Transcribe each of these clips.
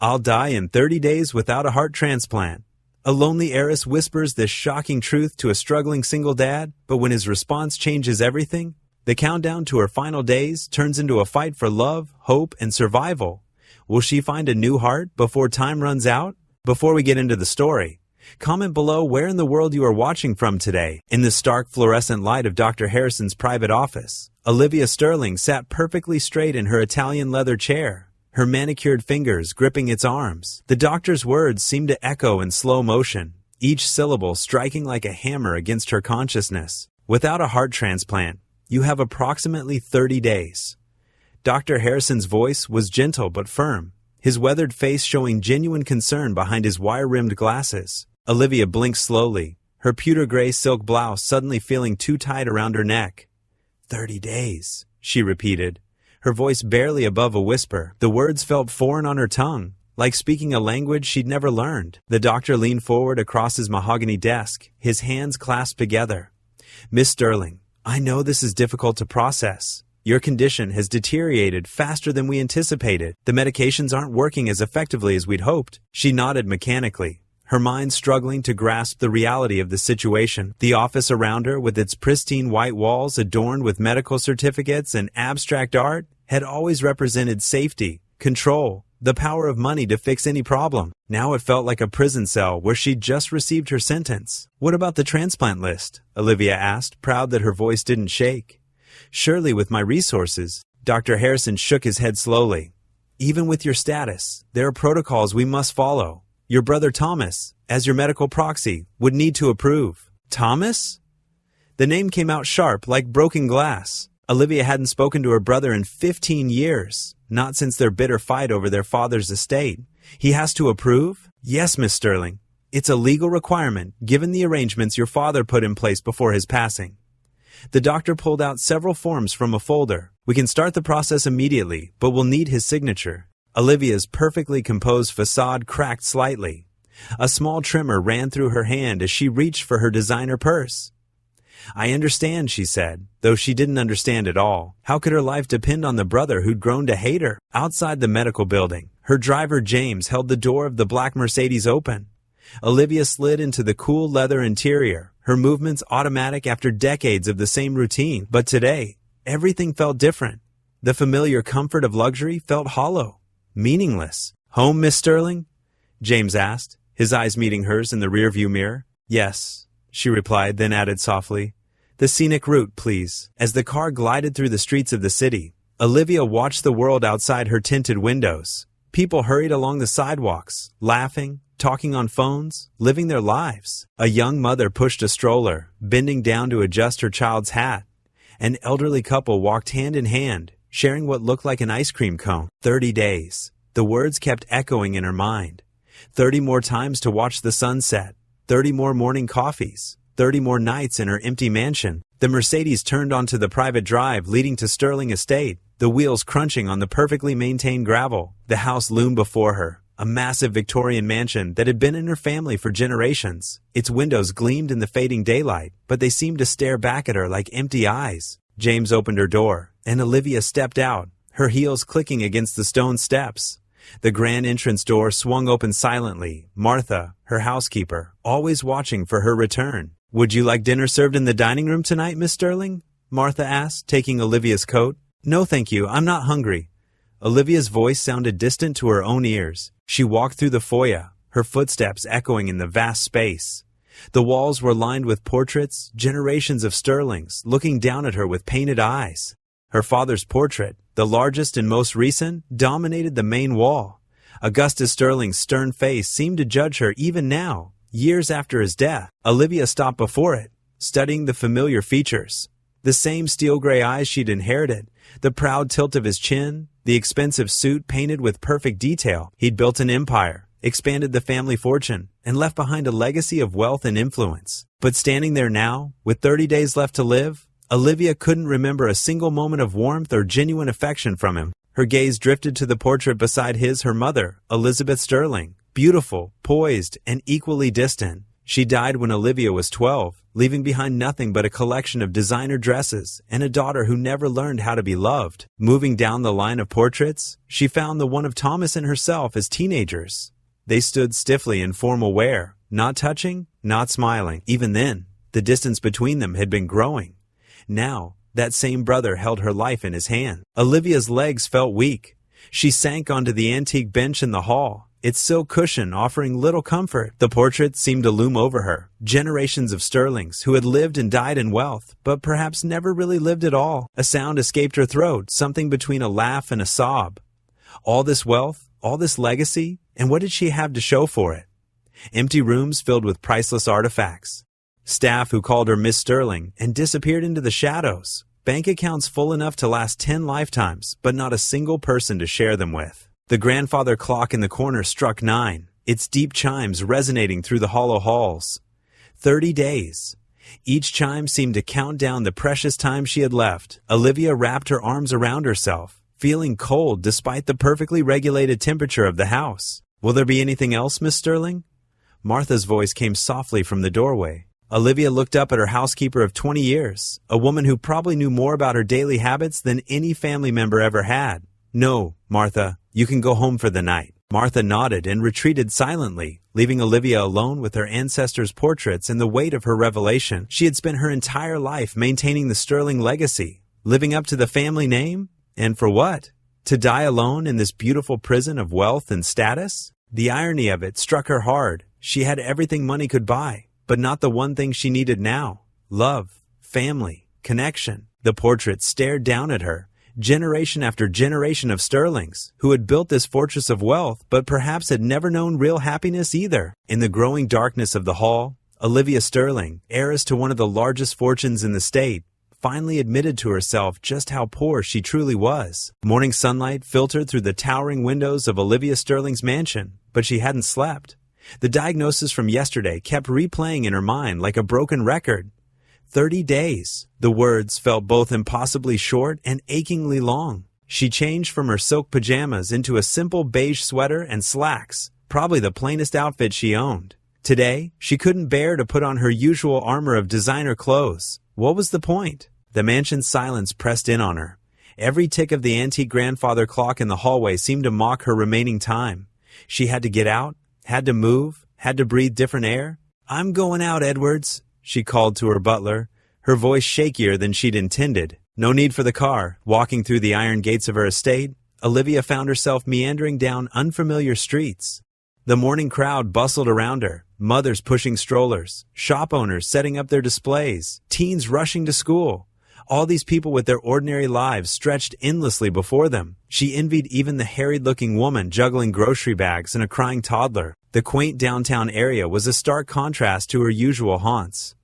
I'll die in 30 days without a heart transplant. A lonely heiress whispers this shocking truth to a struggling single dad, but when his response changes everything, the countdown to her final days turns into a fight for love, hope, and survival. Will she find a new heart before time runs out? Before we get into the story, comment below where in the world you are watching from today. In the stark fluorescent light of Dr. Harrison's private office, Olivia Sterling sat perfectly straight in her Italian leather chair, her manicured fingers gripping its arms. The doctor's words seemed to echo in slow motion, each syllable striking like a hammer against her consciousness. Without a heart transplant, you have approximately 30 days. Dr. Harrison's voice was gentle but firm, his weathered face showing genuine concern behind his wire-rimmed glasses. Olivia blinked slowly, her pewter gray silk blouse suddenly feeling too tight around her neck. 30 days, she repeated, her voice barely above a whisper. The words felt foreign on her tongue, like speaking a language she'd never learned. The doctor leaned forward across his mahogany desk, his hands clasped together. Miss Sterling, I know this is difficult to process. Your condition has deteriorated faster than we anticipated. The medications aren't working as effectively as we'd hoped. She nodded mechanically, her mind struggling to grasp the reality of the situation. The office around her, with its pristine white walls adorned with medical certificates and abstract art, had always represented safety, control, the power of money to fix any problem. Now it felt like a prison cell where she'd just received her sentence. What about the transplant list? Olivia asked, proud that her voice didn't shake. Surely with my resources. Dr. Harrison shook his head slowly. Even with your status, there are protocols we must follow. Your brother Thomas, as your medical proxy, would need to approve. Thomas? The name came out sharp, like broken glass. Olivia hadn't spoken to her brother in 15 years, not since their bitter fight over their father's estate. He has to approve? Yes, Miss Sterling. It's a legal requirement, given the arrangements your father put in place before his passing. The doctor pulled out several forms from a folder. We can start the process immediately, but we'll need his signature. Olivia's perfectly composed facade cracked slightly. A small tremor ran through her hand as she reached for her designer purse. I understand, she said, though she didn't understand at all. How could her life depend on the brother who'd grown to hate her? Outside the medical building, her driver James held the door of the black Mercedes open. Olivia slid into the cool leather interior, her movements automatic after decades of the same routine. But today, everything felt different. The familiar comfort of luxury felt hollow, meaningless. Home, Miss Sterling? James asked, his eyes meeting hers in the rearview mirror. Yes, she replied, then added softly, the scenic route, please. As the car glided through the streets of the city, Olivia watched the world outside her tinted windows. People hurried along the sidewalks, laughing, talking on phones, living their lives. A young mother pushed a stroller, bending down to adjust her child's hat. An elderly couple walked hand in hand, sharing what looked like an ice cream cone. 30 days. The words kept echoing in her mind. 30 more times to watch the sunset. 30 more morning coffees. 30 more nights in her empty mansion. The Mercedes turned onto the private drive leading to Sterling Estate, the wheels crunching on the perfectly maintained gravel. The house loomed before her, a massive Victorian mansion that had been in her family for generations. Its windows gleamed in the fading daylight, but they seemed to stare back at her like empty eyes. James opened her door, and Olivia stepped out, her heels clicking against the stone steps. The grand entrance door swung open silently, Martha, her housekeeper, always watching for her return. Would you like dinner served in the dining room tonight, Miss Sterling? Martha asked, taking Olivia's coat. No, thank you, I'm not hungry. Olivia's voice sounded distant to her own ears. She walked through the foyer, her footsteps echoing in the vast space. The walls were lined with portraits, generations of Sterlings, looking down at her with painted eyes. Her father's portrait, the largest and most recent, dominated the main wall. Augustus Sterling's stern face seemed to judge her even now, years after his death. Olivia stopped before it, studying the familiar features. The same steel-gray eyes she'd inherited, the proud tilt of his chin, the expensive suit painted with perfect detail. He'd built an empire, expanded the family fortune, and left behind a legacy of wealth and influence. But standing there now, with 30 days left to live, Olivia couldn't remember a single moment of warmth or genuine affection from him. Her gaze drifted to the portrait beside his, her mother, Elizabeth Sterling, beautiful, poised, and equally distant. She died when Olivia was 12, leaving behind nothing but a collection of designer dresses and a daughter who never learned how to be loved. Moving down the line of portraits, she found the one of Thomas and herself as teenagers. They stood stiffly in formal wear, not touching, not smiling. Even then, the distance between them had been growing. Now, that same brother held her life in his hand. Olivia's legs felt weak. She sank onto the antique bench in the hall, its silk cushion offering little comfort. The portrait seemed to loom over her. Generations of Sterlings who had lived and died in wealth, but perhaps never really lived at all. A sound escaped her throat, something between a laugh and a sob. All this wealth, all this legacy, and what did she have to show for it? Empty rooms filled with priceless artifacts. Staff who called her Miss Sterling and disappeared into the shadows. Bank accounts full enough to last 10 lifetimes, but not a single person to share them with. The grandfather clock in the corner struck 9, its deep chimes resonating through the hollow halls. 30 days. Each chime seemed to count down the precious time she had left. Olivia wrapped her arms around herself, feeling cold despite the perfectly regulated temperature of the house. "Will there be anything else, Miss Sterling?" Martha's voice came softly from the doorway. Olivia looked up at her housekeeper of 20 years, a woman who probably knew more about her daily habits than any family member ever had. "No, Martha, you can go home for the night." Martha nodded and retreated silently, leaving Olivia alone with her ancestors' portraits and the weight of her revelation. She had spent her entire life maintaining the Sterling legacy, living up to the family name, and for what? To die alone in this beautiful prison of wealth and status? The irony of it struck her hard. She had everything money could buy, but not the one thing she needed now: love, family, connection. The portrait stared down at her. Generation after generation of Sterlings, who had built this fortress of wealth, but perhaps had never known real happiness either. In the growing darkness of the hall, Olivia Sterling, heiress to one of the largest fortunes in the state, finally admitted to herself just how poor she truly was. Morning sunlight filtered through the towering windows of Olivia Sterling's mansion, but she hadn't slept. The diagnosis from yesterday kept replaying in her mind like a broken record. 30 days. The words felt both impossibly short and achingly long. She changed from her silk pajamas into a simple beige sweater and slacks, probably the plainest outfit she owned. Today, she couldn't bear to put on her usual armor of designer clothes. What was the point? The mansion's silence pressed in on her. Every tick of the antique grandfather clock in the hallway seemed to mock her remaining time. She had to get out, had to move, had to breathe different air. "I'm going out, Edwards," she called to her butler, her voice shakier than she'd intended. No need for the car. Walking through the iron gates of her estate, Olivia found herself meandering down unfamiliar streets. The morning crowd bustled around her, mothers pushing strollers, shop owners setting up their displays, teens rushing to school. All these people with their ordinary lives stretched endlessly before them. She envied even the harried-looking woman juggling grocery bags and a crying toddler. The quaint downtown area was a stark contrast to her usual haunts.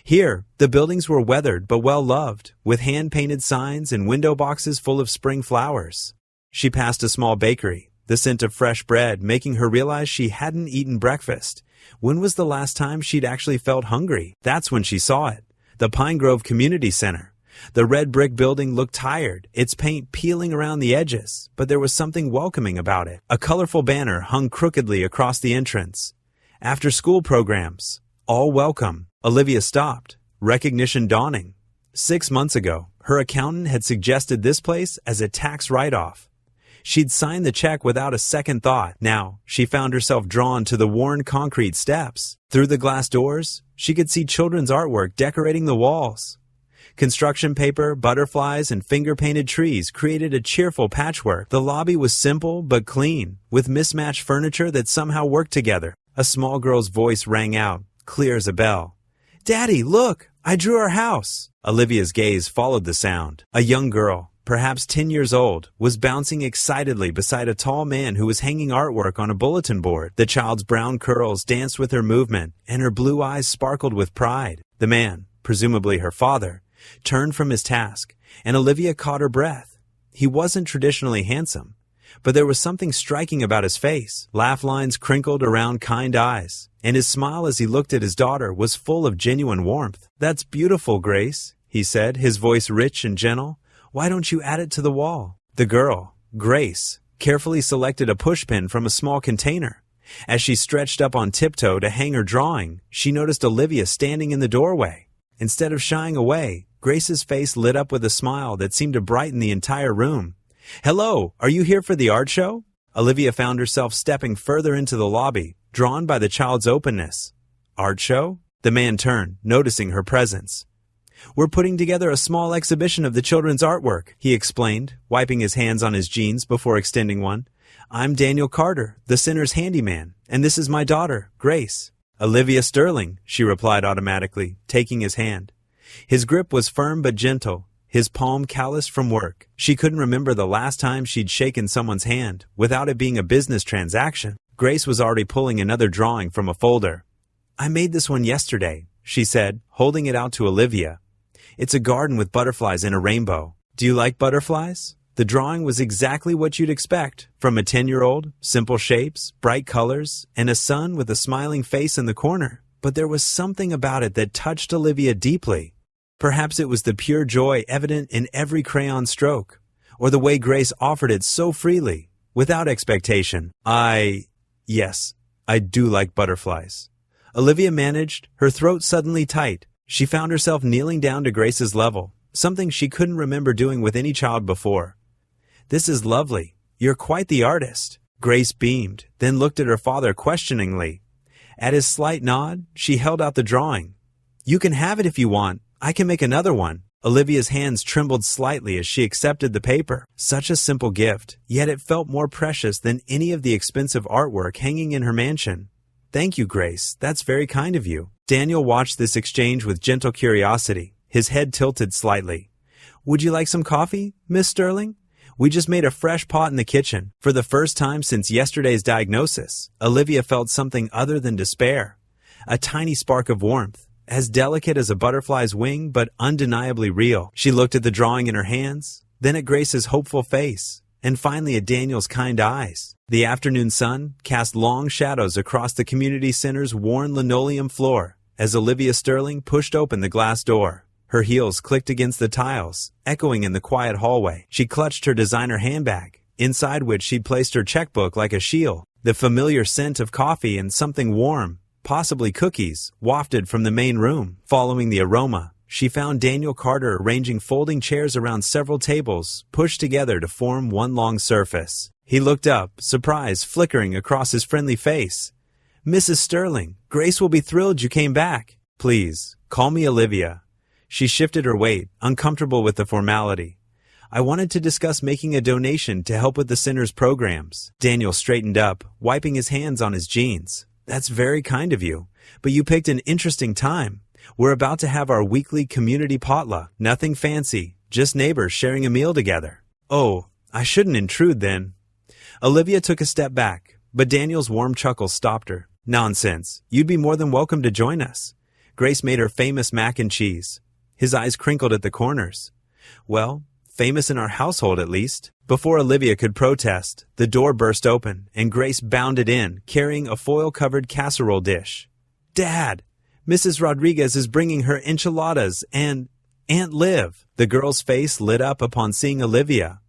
Here, the buildings were weathered but well-loved, with hand-painted signs and window boxes full of spring flowers. She passed a small bakery, the scent of fresh bread making her realize she hadn't eaten breakfast. When was the last time she'd actually felt hungry? That's when she saw it. The Pine Grove Community Center. The red brick building looked tired, its paint peeling around the edges, but there was something welcoming about it. A colorful banner hung crookedly across the entrance. After-school programs. All welcome. Olivia stopped, recognition dawning. 6 months ago, her accountant had suggested this place as a tax write-off. She'd signed the check without a second thought. Now, she found herself drawn to the worn concrete steps. Through the glass doors, she could see children's artwork decorating the walls. Construction paper, butterflies, and finger-painted trees created a cheerful patchwork. The lobby was simple but clean, with mismatched furniture that somehow worked together. A small girl's voice rang out, clear as a bell. "Daddy, look! I drew our house!" Olivia's gaze followed the sound. A young girl, perhaps 10 years old, was bouncing excitedly beside a tall man who was hanging artwork on a bulletin board. The child's brown curls danced with her movement, and her blue eyes sparkled with pride. The man, presumably her father, turned from his task, and Olivia caught her breath. He wasn't traditionally handsome, but there was something striking about his face. Laugh lines crinkled around kind eyes, and his smile as he looked at his daughter was full of genuine warmth. "That's beautiful, Grace," he said, his voice rich and gentle. "Why don't you add it to the wall?" The girl, Grace, carefully selected a pushpin from a small container. As she stretched up on tiptoe to hang her drawing, she noticed Olivia standing in the doorway. Instead of shying away, Grace's face lit up with a smile that seemed to brighten the entire room. "Hello, are you here for the art show?" Olivia found herself stepping further into the lobby, drawn by the child's openness. "Art show?" The man turned, noticing her presence. "We're putting together a small exhibition of the children's artwork," he explained, wiping his hands on his jeans before extending one. "I'm Daniel Carter, the center's handyman, and this is my daughter, Grace." "Olivia Sterling," she replied automatically, taking his hand. His grip was firm but gentle, his palm calloused from work. She couldn't remember the last time she'd shaken someone's hand without it being a business transaction. Grace was already pulling another drawing from a folder. "I made this one yesterday," she said, holding it out to Olivia. "It's a garden with butterflies and a rainbow. Do you like butterflies?" The drawing was exactly what you'd expect from a 10-year-old, simple shapes, bright colors, and a sun with a smiling face in the corner. But there was something about it that touched Olivia deeply. Perhaps it was the pure joy evident in every crayon stroke, or the way Grace offered it so freely, without expectation. Yes, I do like butterflies." Olivia managed, her throat suddenly tight. She found herself kneeling down to Grace's level, something she couldn't remember doing with any child before. "This is lovely. You're quite the artist." Grace beamed, then looked at her father questioningly. At his slight nod, she held out the drawing. "You can have it if you want. I can make another one." Olivia's hands trembled slightly as she accepted the paper. Such a simple gift, yet it felt more precious than any of the expensive artwork hanging in her mansion. "Thank you, Grace. That's very kind of you." Daniel watched this exchange with gentle curiosity, his head tilted slightly. "Would you like some coffee, Miss Sterling? We just made a fresh pot in the kitchen." For the first time since yesterday's diagnosis, Olivia felt something other than despair. A tiny spark of warmth, as delicate as a butterfly's wing but undeniably real. She looked at the drawing in her hands, then at Grace's hopeful face, and finally at Daniel's kind eyes. The afternoon sun cast long shadows across the community center's worn linoleum floor as Olivia Sterling pushed open the glass door. Her heels clicked against the tiles, echoing in the quiet hallway. She clutched her designer handbag, inside which she'd placed her checkbook like a shield. The familiar scent of coffee and something warm, possibly cookies, wafted from the main room. Following the aroma, she found Daniel Carter arranging folding chairs around several tables, pushed together to form one long surface. He looked up, surprise flickering across his friendly face. "Mrs. Sterling, Grace will be thrilled you came back." "Please, call me Olivia." She shifted her weight, uncomfortable with the formality. "I wanted to discuss making a donation to help with the center's programs." Daniel straightened up, wiping his hands on his jeans. "That's very kind of you, but you picked an interesting time. We're about to have our weekly community potluck. Nothing fancy, just neighbors sharing a meal together." "Oh, I shouldn't intrude then." Olivia took a step back, but Daniel's warm chuckle stopped her. "Nonsense. You'd be more than welcome to join us." Grace made her famous mac and cheese. His eyes crinkled at the corners. "Well, famous in our household at least." Before Olivia could protest, the door burst open, and Grace bounded in, carrying a foil-covered casserole dish. "Dad, Mrs. Rodriguez is bringing her enchiladas and Aunt Liv." The girl's face lit up upon seeing Olivia.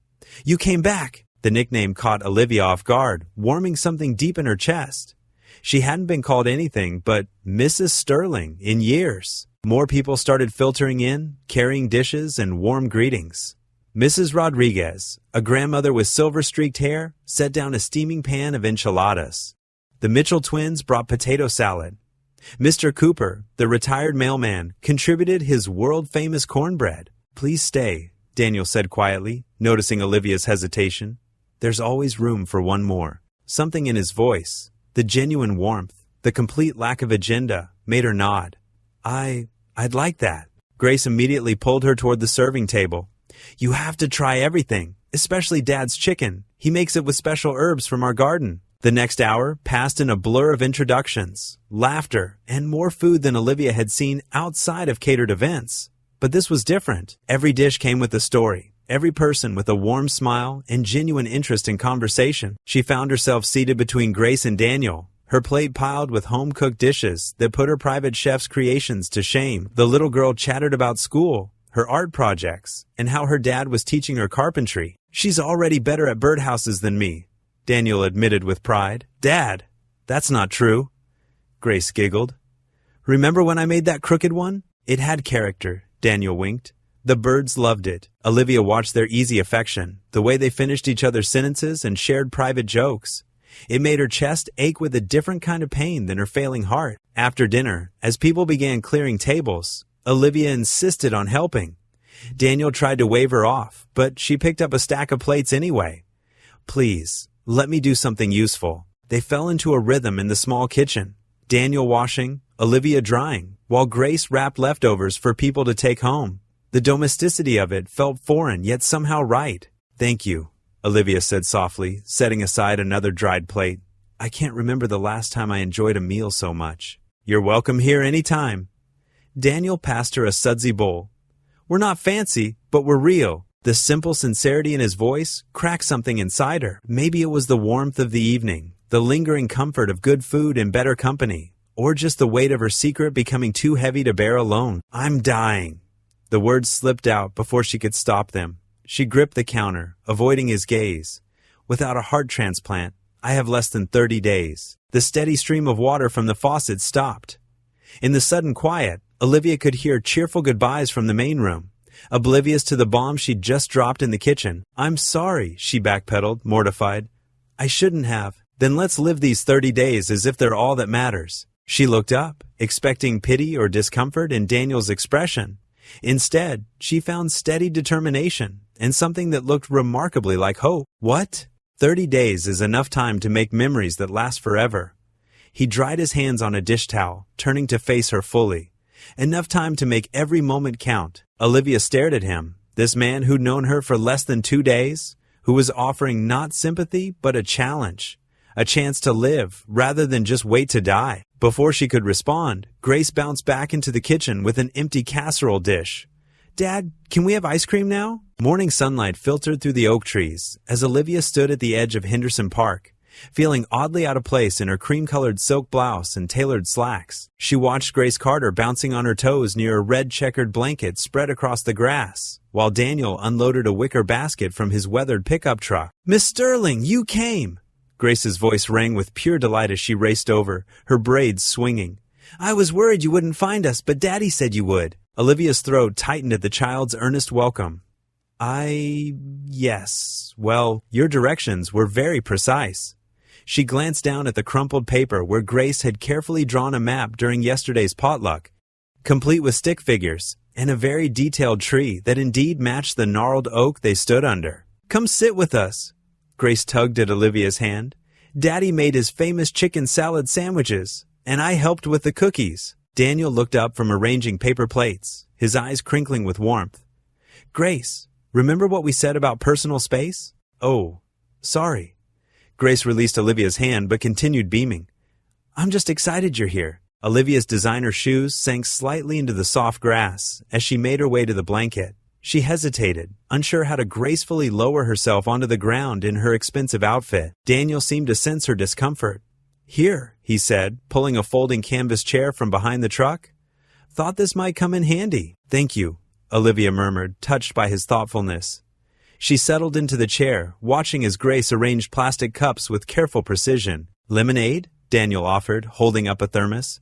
"You came back." The nickname caught Olivia off guard, warming something deep in her chest. She hadn't been called anything but Mrs. Sterling in years. More people started filtering in, carrying dishes and warm greetings. Mrs. Rodriguez, a grandmother with silver-streaked hair, set down a steaming pan of enchiladas. The Mitchell twins brought potato salad. Mr. Cooper, the retired mailman, contributed his world-famous cornbread. "Please stay," Daniel said quietly, noticing Olivia's hesitation. "There's always room for one more." Something in his voice, the genuine warmth, the complete lack of agenda, made her nod. I'd like that." Grace immediately pulled her toward the serving table. "You have to try everything, especially Dad's chicken. He makes it with special herbs from our garden." The next hour passed in a blur of introductions, laughter, and more food than Olivia had seen outside of catered events. But this was different. Every dish came with a story, every person with a warm smile and genuine interest in conversation. She found herself seated between Grace and Daniel, her plate piled with home-cooked dishes that put her private chef's creations to shame. The little girl chattered about school, her art projects, and how her dad was teaching her carpentry. "She's already better at birdhouses than me," Daniel admitted with pride. "Dad, That's not true. Grace giggled. Remember when I made that crooked one? It had character, Daniel winked. The birds loved it. Olivia watched their easy affection, the way they finished each other's sentences and shared private jokes. It made her chest ache with a different kind of pain than her failing heart. After dinner, as people began clearing tables, Olivia insisted on helping. Daniel tried to wave her off, but she picked up a stack of plates anyway. Please, let me do something useful. They fell into a rhythm in the small kitchen. Daniel washing, Olivia drying, while Grace wrapped leftovers for people to take home. The domesticity of it felt foreign, yet somehow right. Thank you, Olivia said softly, setting aside another dried plate. I can't remember the last time I enjoyed a meal so much. You're welcome here any time. Daniel passed her a sudsy bowl. We're not fancy, but we're real. The simple sincerity in his voice cracked something inside her. Maybe it was the warmth of the evening, the lingering comfort of good food and better company, or just the weight of her secret becoming too heavy to bear alone. I'm dying. The words slipped out before she could stop them. She gripped the counter, avoiding his gaze. Without a heart transplant, I have less than 30 days. The steady stream of water from the faucet stopped. In the sudden quiet, Olivia could hear cheerful goodbyes from the main room. Oblivious to the bomb she'd just dropped in the kitchen. I'm sorry, she backpedaled, mortified. I shouldn't have. Then let's live these 30 days as if they're all that matters. She looked up, expecting pity or discomfort in Daniel's expression. Instead, she found steady determination and something that looked remarkably like hope. What? 30 days is enough time to make memories that last forever. He dried his hands on a dish towel, turning to face her fully. Enough time to make every moment count. Olivia stared at him, this man who'd known her for less than 2 days, who was offering not sympathy but a challenge, a chance to live rather than just wait to die. Before she could respond, Grace bounced back into the kitchen with an empty casserole dish. Dad, can we have ice cream now? Morning sunlight filtered through the oak trees as Olivia stood at the edge of Henderson Park, feeling oddly out of place in her cream-colored silk blouse and tailored slacks. She watched Grace Carter bouncing on her toes near a red checkered blanket spread across the grass, while Daniel unloaded a wicker basket from his weathered pickup truck. Miss Sterling, you came! Grace's voice rang with pure delight as she raced over, her braids swinging. I was worried you wouldn't find us, but Daddy said you would. Olivia's throat tightened at the child's earnest welcome. Yes. Well, your directions were very precise. She glanced down at the crumpled paper where Grace had carefully drawn a map during yesterday's potluck, complete with stick figures, and a very detailed tree that indeed matched the gnarled oak they stood under. Come sit with us. Grace tugged at Olivia's hand. Daddy made his famous chicken salad sandwiches, and I helped with the cookies. Daniel looked up from arranging paper plates, his eyes crinkling with warmth. Grace, remember what we said about personal space? Oh, sorry. Grace released Olivia's hand but continued beaming. I'm just excited you're here. Olivia's designer shoes sank slightly into the soft grass as she made her way to the blanket. She hesitated, unsure how to gracefully lower herself onto the ground in her expensive outfit. Daniel seemed to sense her discomfort. Here, he said, pulling a folding canvas chair from behind the truck. Thought this might come in handy. Thank you, Olivia murmured, touched by his thoughtfulness. She settled into the chair, watching as Grace arranged plastic cups with careful precision. Lemonade? Daniel offered, holding up a thermos.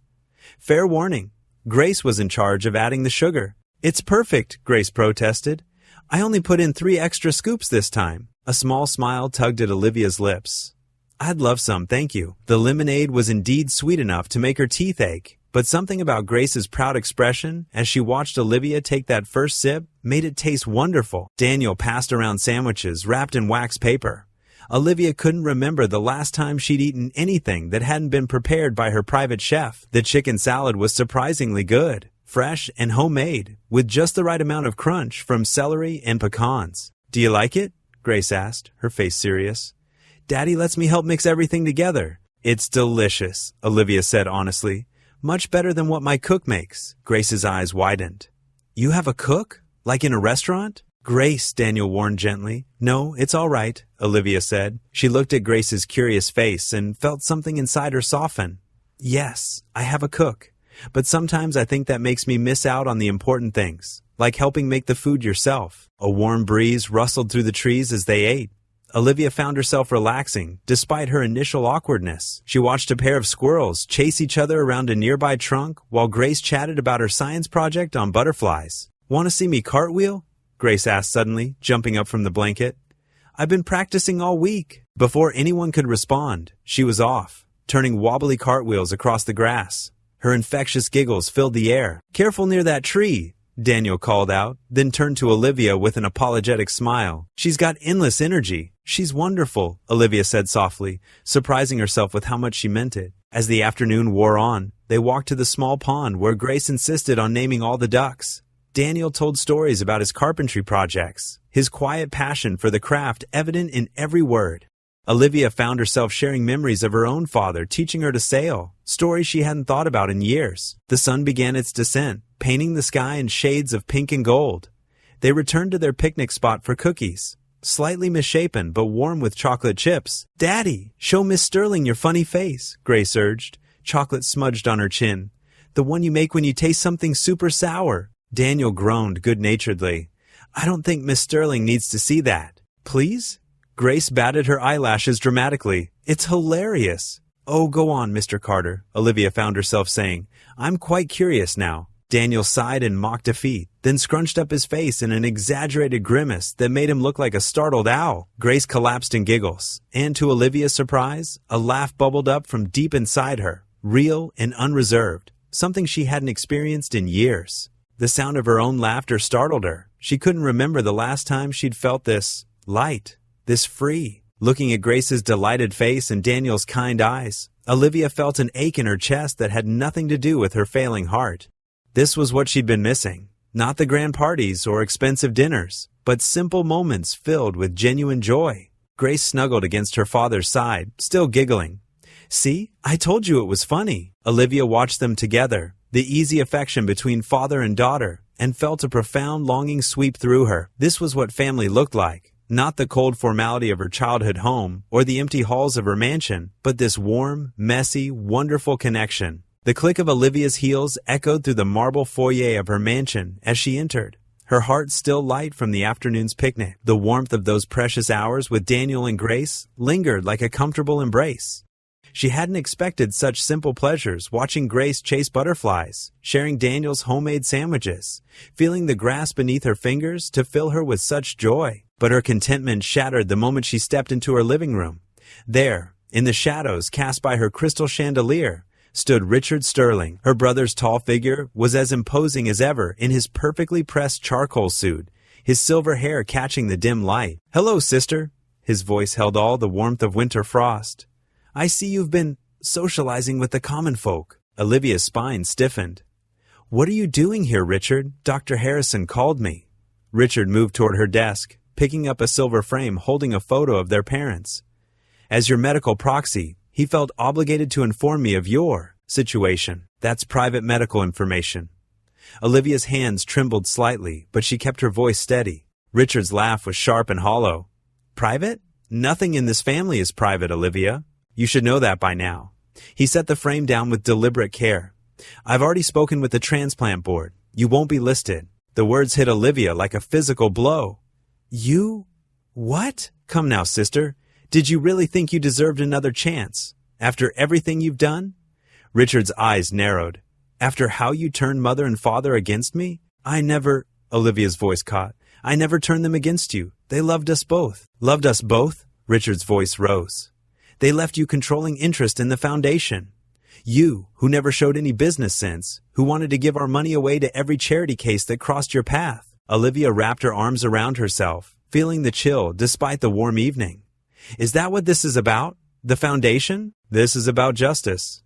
Fair warning, Grace was in charge of adding the sugar. It's perfect, Grace protested. I only put in 3 extra scoops this time. A small smile tugged at Olivia's lips. I'd love some, thank you. The lemonade was indeed sweet enough to make her teeth ache, but something about Grace's proud expression as she watched Olivia take that first sip made it taste wonderful. Daniel passed around sandwiches wrapped in wax paper. Olivia couldn't remember the last time she'd eaten anything that hadn't been prepared by her private chef. The chicken salad was surprisingly good, fresh and homemade, with just the right amount of crunch from celery and pecans. Do you like it? Grace asked, her face serious. Daddy lets me help mix everything together. It's delicious, Olivia said honestly. Much better than what my cook makes. Grace's eyes widened. You have a cook? Like in a restaurant? Grace, Daniel warned gently. No, it's all right, Olivia said. She looked at Grace's curious face and felt something inside her soften. Yes, I have a cook. But sometimes I think that makes me miss out on the important things, like helping make the food yourself. A warm breeze rustled through the trees as they ate. Olivia found herself relaxing, despite her initial awkwardness. She watched a pair of squirrels chase each other around a nearby trunk while Grace chatted about her science project on butterflies. "Want to see me cartwheel?" Grace asked suddenly, jumping up from the blanket. "I've been practicing all week." Before anyone could respond, she was off, turning wobbly cartwheels across the grass. Her infectious giggles filled the air. "Careful near that tree," Daniel called out, then turned to Olivia with an apologetic smile. "She's got endless energy." "She's wonderful," Olivia said softly, surprising herself with how much she meant it. As the afternoon wore on, they walked to the small pond where Grace insisted on naming all the ducks. Daniel told stories about his carpentry projects, his quiet passion for the craft evident in every word. Olivia found herself sharing memories of her own father teaching her to sail, stories she hadn't thought about in years. The sun began its descent, painting the sky in shades of pink and gold. They returned to their picnic spot for cookies, slightly misshapen but warm with chocolate chips. "Daddy, show Miss Sterling your funny face," Grace urged, chocolate smudged on her chin. "The one you make when you taste something super sour." Daniel groaned good-naturedly. "I don't think Miss Sterling needs to see that." "Please?" Grace batted her eyelashes dramatically. "It's hilarious." "Oh, go on, Mr. Carter," Olivia found herself saying. "I'm quite curious now." Daniel sighed in mock defeat, then scrunched up his face in an exaggerated grimace that made him look like a startled owl. Grace collapsed in giggles, and to Olivia's surprise, a laugh bubbled up from deep inside her, real and unreserved, something she hadn't experienced in years. The sound of her own laughter startled her. She couldn't remember the last time she'd felt this light, this free. Looking at Grace's delighted face and Daniel's kind eyes, Olivia felt an ache in her chest that had nothing to do with her failing heart. This was what she'd been missing. Not the grand parties or expensive dinners, but simple moments filled with genuine joy. Grace snuggled against her father's side, still giggling. "See, I told you it was funny." Olivia watched them together, the easy affection between father and daughter, and felt a profound longing sweep through her. This was what family looked like. Not the cold formality of her childhood home or the empty halls of her mansion, but this warm, messy, wonderful connection. The click of Olivia's heels echoed through the marble foyer of her mansion as she entered, her heart still light from the afternoon's picnic. The warmth of those precious hours with Daniel and Grace lingered like a comfortable embrace. She hadn't expected such simple pleasures, watching Grace chase butterflies, sharing Daniel's homemade sandwiches, feeling the grass beneath her fingers to fill her with such joy. But her contentment shattered the moment she stepped into her living room. There, in the shadows cast by her crystal chandelier, stood Richard Sterling. Her brother's tall figure was as imposing as ever in his perfectly pressed charcoal suit, his silver hair catching the dim light. "Hello, sister." His voice held all the warmth of winter frost. "I see you've been socializing with the common folk." Olivia's spine stiffened. "What are you doing here, Richard? Dr. Harrison called me." Richard moved toward her desk, picking up a silver frame holding a photo of their parents. "As your medical proxy, he felt obligated to inform me of your situation. That's private medical information." Olivia's hands trembled slightly, but she kept her voice steady. Richard's laugh was sharp and hollow. "Private? Nothing in this family is private, Olivia. You should know that by now." He set the frame down with deliberate care. "I've already spoken with the transplant board. You won't be listed." The words hit Olivia like a physical blow. "You? What? Come now, sister. Did you really think you deserved another chance? After everything you've done?" Richard's eyes narrowed. "After how you turned mother and father against me? I never," Olivia's voice caught, "I never turned them against you. They loved us both." "Loved us both?" Richard's voice rose. "They left you controlling interest in the foundation. You, who never showed any business sense, who wanted to give our money away to every charity case that crossed your path." Olivia wrapped her arms around herself, feeling the chill despite the warm evening. "Is that what this is about? The foundation?" "This is about justice."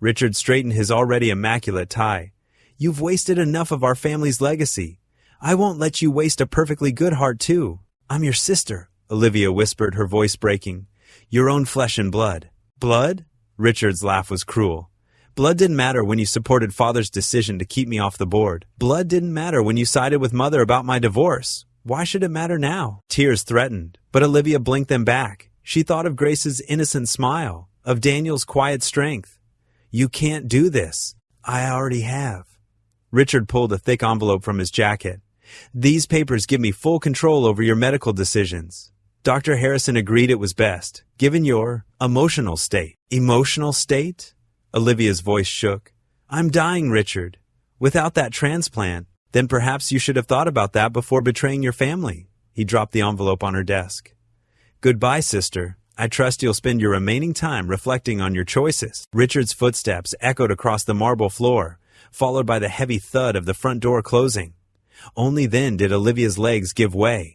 Richard straightened his already immaculate tie. "You've wasted enough of our family's legacy. I won't let you waste a perfectly good heart too. I'm your sister," Olivia whispered, her voice breaking. "Your own flesh and blood." "Blood?" Richard's laugh was cruel. "Blood didn't matter when you supported Father's decision to keep me off the board. Blood didn't matter when you sided with Mother about my divorce. Why should it matter now?" Tears threatened, but Olivia blinked them back. She thought of Grace's innocent smile, of Daniel's quiet strength. "You can't do this." "I already have." Richard pulled a thick envelope from his jacket. "These papers give me full control over your medical decisions." Dr. Harrison agreed it was best, given your emotional state. Emotional state? Olivia's voice shook. I'm dying, Richard. Without that transplant, then perhaps you should have thought about that before betraying your family. He dropped the envelope on her desk. Goodbye, sister. I trust you'll spend your remaining time reflecting on your choices. Richard's footsteps echoed across the marble floor, followed by the heavy thud of the front door closing. Only then did Olivia's legs give way.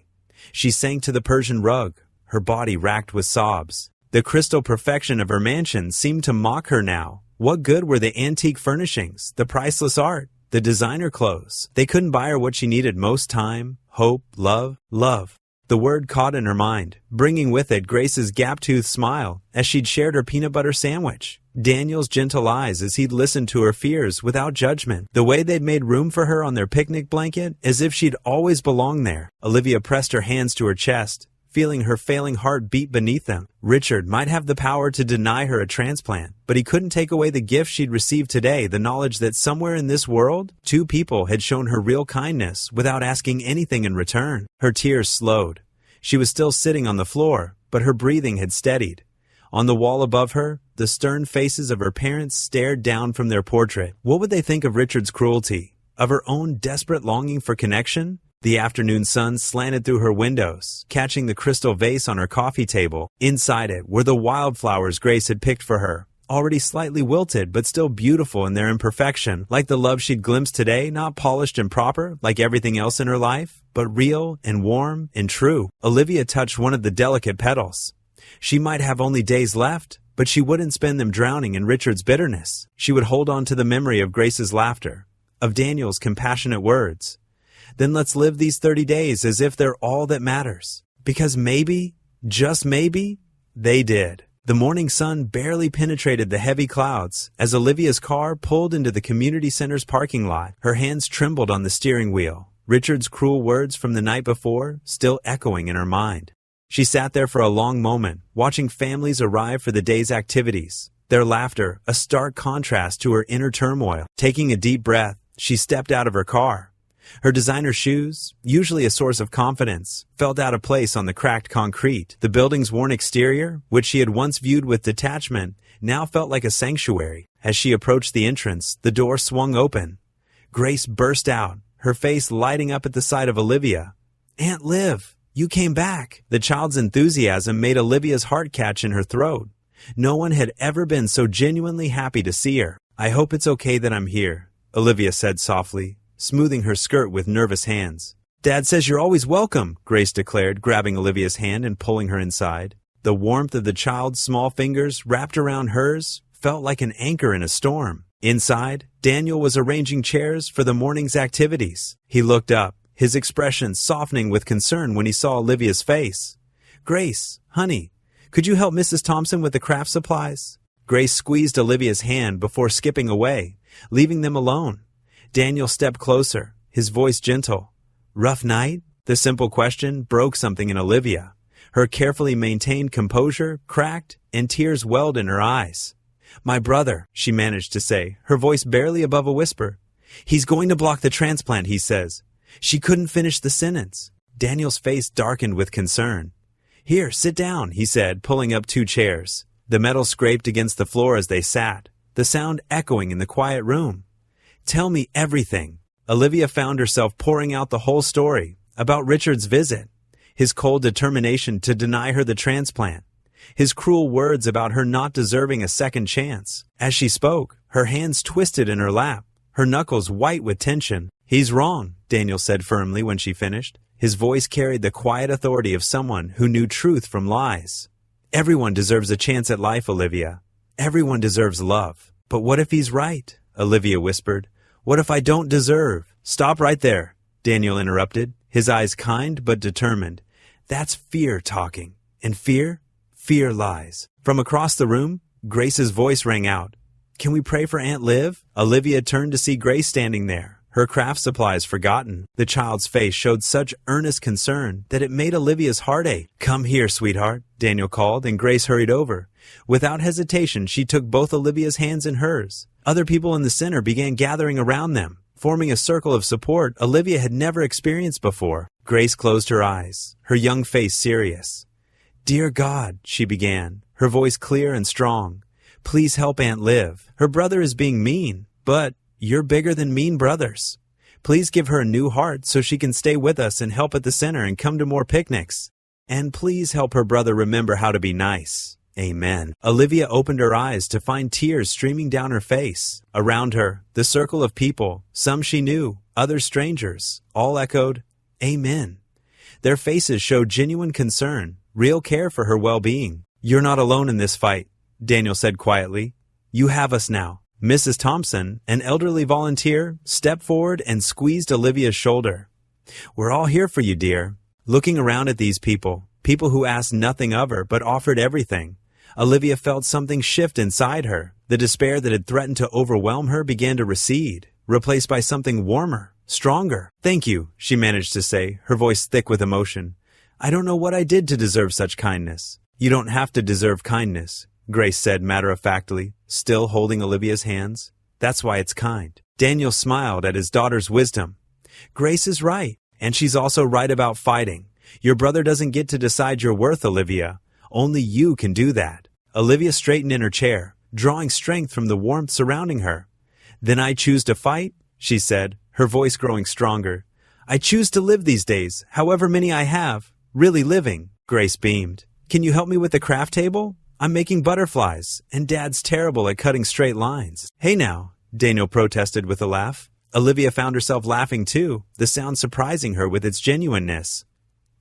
She sank to the Persian rug, her body racked with sobs. The crystal perfection of her mansion seemed to mock her now. What good were the antique furnishings, the priceless art, the designer clothes? They couldn't buy her what she needed most: time, hope, love, love. The word caught in her mind, bringing with it Grace's gap-toothed smile as she'd shared her peanut butter sandwich. Daniel's gentle eyes as he'd listened to her fears without judgment. The way they'd made room for her on their picnic blanket, as if she'd always belonged there. Olivia pressed her hands to her chest, feeling her failing heart beat beneath them. Richard might have the power to deny her a transplant, but he couldn't take away the gift she'd received today, the knowledge that somewhere in this world, two people had shown her real kindness without asking anything in return. Her tears slowed. She was still sitting on the floor, but her breathing had steadied. On the wall above her, the stern faces of her parents stared down from their portrait. What would they think of Richard's cruelty? Of her own desperate longing for connection? The afternoon sun slanted through her windows, catching the crystal vase on her coffee table. Inside it were the wildflowers Grace had picked for her, already slightly wilted but still beautiful in their imperfection, like the love she'd glimpsed today, not polished and proper like everything else in her life, but real and warm and true. Olivia touched one of the delicate petals. She might have only days left, but she wouldn't spend them drowning in Richard's bitterness. She would hold on to the memory of Grace's laughter, of Daniel's compassionate words. Then let's live these 30 days as if they're all that matters. Because maybe, just maybe, they did. The morning sun barely penetrated the heavy clouds as Olivia's car pulled into the community center's parking lot. Her hands trembled on the steering wheel, Richard's cruel words from the night before still echoing in her mind. She sat there for a long moment, watching families arrive for the day's activities, their laughter a stark contrast to her inner turmoil. Taking a deep breath, she stepped out of her car. Her designer shoes, usually a source of confidence, felt out of place on the cracked concrete. The building's worn exterior, which she had once viewed with detachment, now felt like a sanctuary. As she approached the entrance, the door swung open. Grace burst out, her face lighting up at the sight of Olivia. "Aunt Liv, you came back!" The child's enthusiasm made Olivia's heart catch in her throat. No one had ever been so genuinely happy to see her. "I hope it's okay that I'm here," Olivia said softly, smoothing her skirt with nervous hands. "Dad says you're always welcome," Grace declared, grabbing Olivia's hand and pulling her inside. The warmth of the child's small fingers wrapped around hers felt like an anchor in a storm. Inside, Daniel was arranging chairs for the morning's activities. He looked up, his expression softening with concern when he saw Olivia's face. "Grace, honey, could you help Mrs. Thompson with the craft supplies?" Grace squeezed Olivia's hand before skipping away, leaving them alone. Daniel stepped closer, his voice gentle. "Rough night?" The simple question broke something in Olivia. Her carefully maintained composure cracked, and tears welled in her eyes. "My brother," she managed to say, her voice barely above a whisper. "He's going to block the transplant, he says." She couldn't finish the sentence. Daniel's face darkened with concern. "Here, sit down," he said, pulling up 2 chairs. The metal scraped against the floor as they sat, the sound echoing in the quiet room. "Tell me everything." Olivia found herself pouring out the whole story about Richard's visit, his cold determination to deny her the transplant, his cruel words about her not deserving a second chance. As she spoke, her hands twisted in her lap, her knuckles white with tension. "He's wrong," Daniel said firmly when she finished. His voice carried the quiet authority of someone who knew truth from lies. "Everyone deserves a chance at life, Olivia. Everyone deserves love." "But what if he's right?" Olivia whispered. "What if I don't deserve?" "Stop right there," Daniel interrupted, his eyes kind but determined. "That's fear talking. And fear lies." From across the room, Grace's voice rang out. "Can we pray for Aunt Liv?" Olivia turned to see Grace standing there, her craft supplies forgotten. The child's face showed such earnest concern that it made Olivia's heart ache. "Come here, sweetheart," Daniel called, and Grace hurried over. Without hesitation, she took both Olivia's hands in hers. Other people in the center began gathering around them, forming a circle of support Olivia had never experienced before. Grace closed her eyes, her young face serious. "Dear God," she began, her voice clear and strong. "Please help Aunt Liv. Her brother is being mean, but you're bigger than mean brothers. Please give her a new heart so she can stay with us and help at the center and come to more picnics. And please help her brother remember how to be nice. Amen." Olivia opened her eyes to find tears streaming down her face. Around her, the circle of people, some she knew, others strangers, all echoed, "Amen." Their faces showed genuine concern, real care for her well-being. "You're not alone in this fight," Daniel said quietly. "You have us now." Mrs. Thompson, an elderly volunteer, stepped forward and squeezed Olivia's shoulder. "We're all here for you, dear." Looking around at these people who asked nothing of her but offered everything, Olivia felt something shift inside her. The despair that had threatened to overwhelm her began to recede, replaced by something warmer, stronger. "Thank you," she managed to say, her voice thick with emotion. "I don't know what I did to deserve such kindness." "You don't have to deserve kindness," Grace said matter-of-factly, still holding Olivia's hands. "That's why it's kind." Daniel smiled at his daughter's wisdom. "Grace is right, and she's also right about fighting. Your brother doesn't get to decide your worth, Olivia. Only you can do that." Olivia straightened in her chair, drawing strength from the warmth surrounding her. "Then I choose to fight," she said, her voice growing stronger. "I choose to live these days, however many I have, really living." Grace beamed. "Can you help me with the craft table? I'm making butterflies, and Dad's terrible at cutting straight lines." "Hey now," Daniel protested with a laugh. Olivia found herself laughing too, the sound surprising her with its genuineness.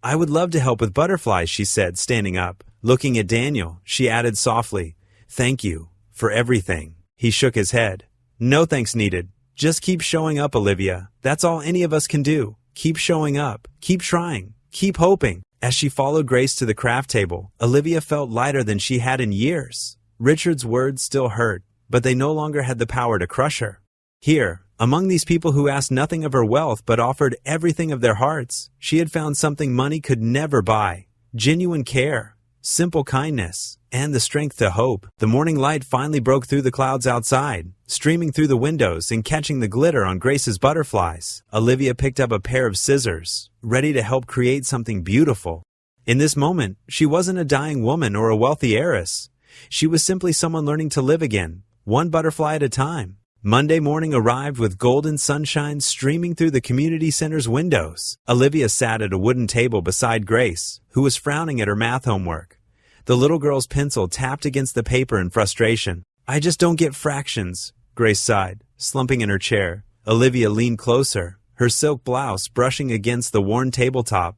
"I would love to help with butterflies," she said, standing up. Looking at Daniel, she added softly, "Thank you for everything." He shook his head. "No thanks needed. Just keep showing up, Olivia. That's all any of us can do. Keep showing up. Keep trying. Keep hoping." As she followed Grace to the craft table, Olivia felt lighter than she had in years. Richard's words still hurt, but they no longer had the power to crush her. Here, among these people who asked nothing of her wealth but offered everything of their hearts, she had found something money could never buy: genuine care, simple kindness, and the strength to hope. The morning light finally broke through the clouds outside, streaming through the windows and catching the glitter on Grace's butterflies. Olivia picked up a pair of scissors, ready to help create something beautiful. In this moment, she wasn't a dying woman or a wealthy heiress. She was simply someone learning to live again, one butterfly at a time. Monday morning arrived with golden sunshine streaming through the community center's windows. Olivia sat at a wooden table beside Grace, who was frowning at her math homework. The little girl's pencil tapped against the paper in frustration. "I just don't get fractions," Grace sighed, slumping in her chair. Olivia leaned closer, her silk blouse brushing against the worn tabletop.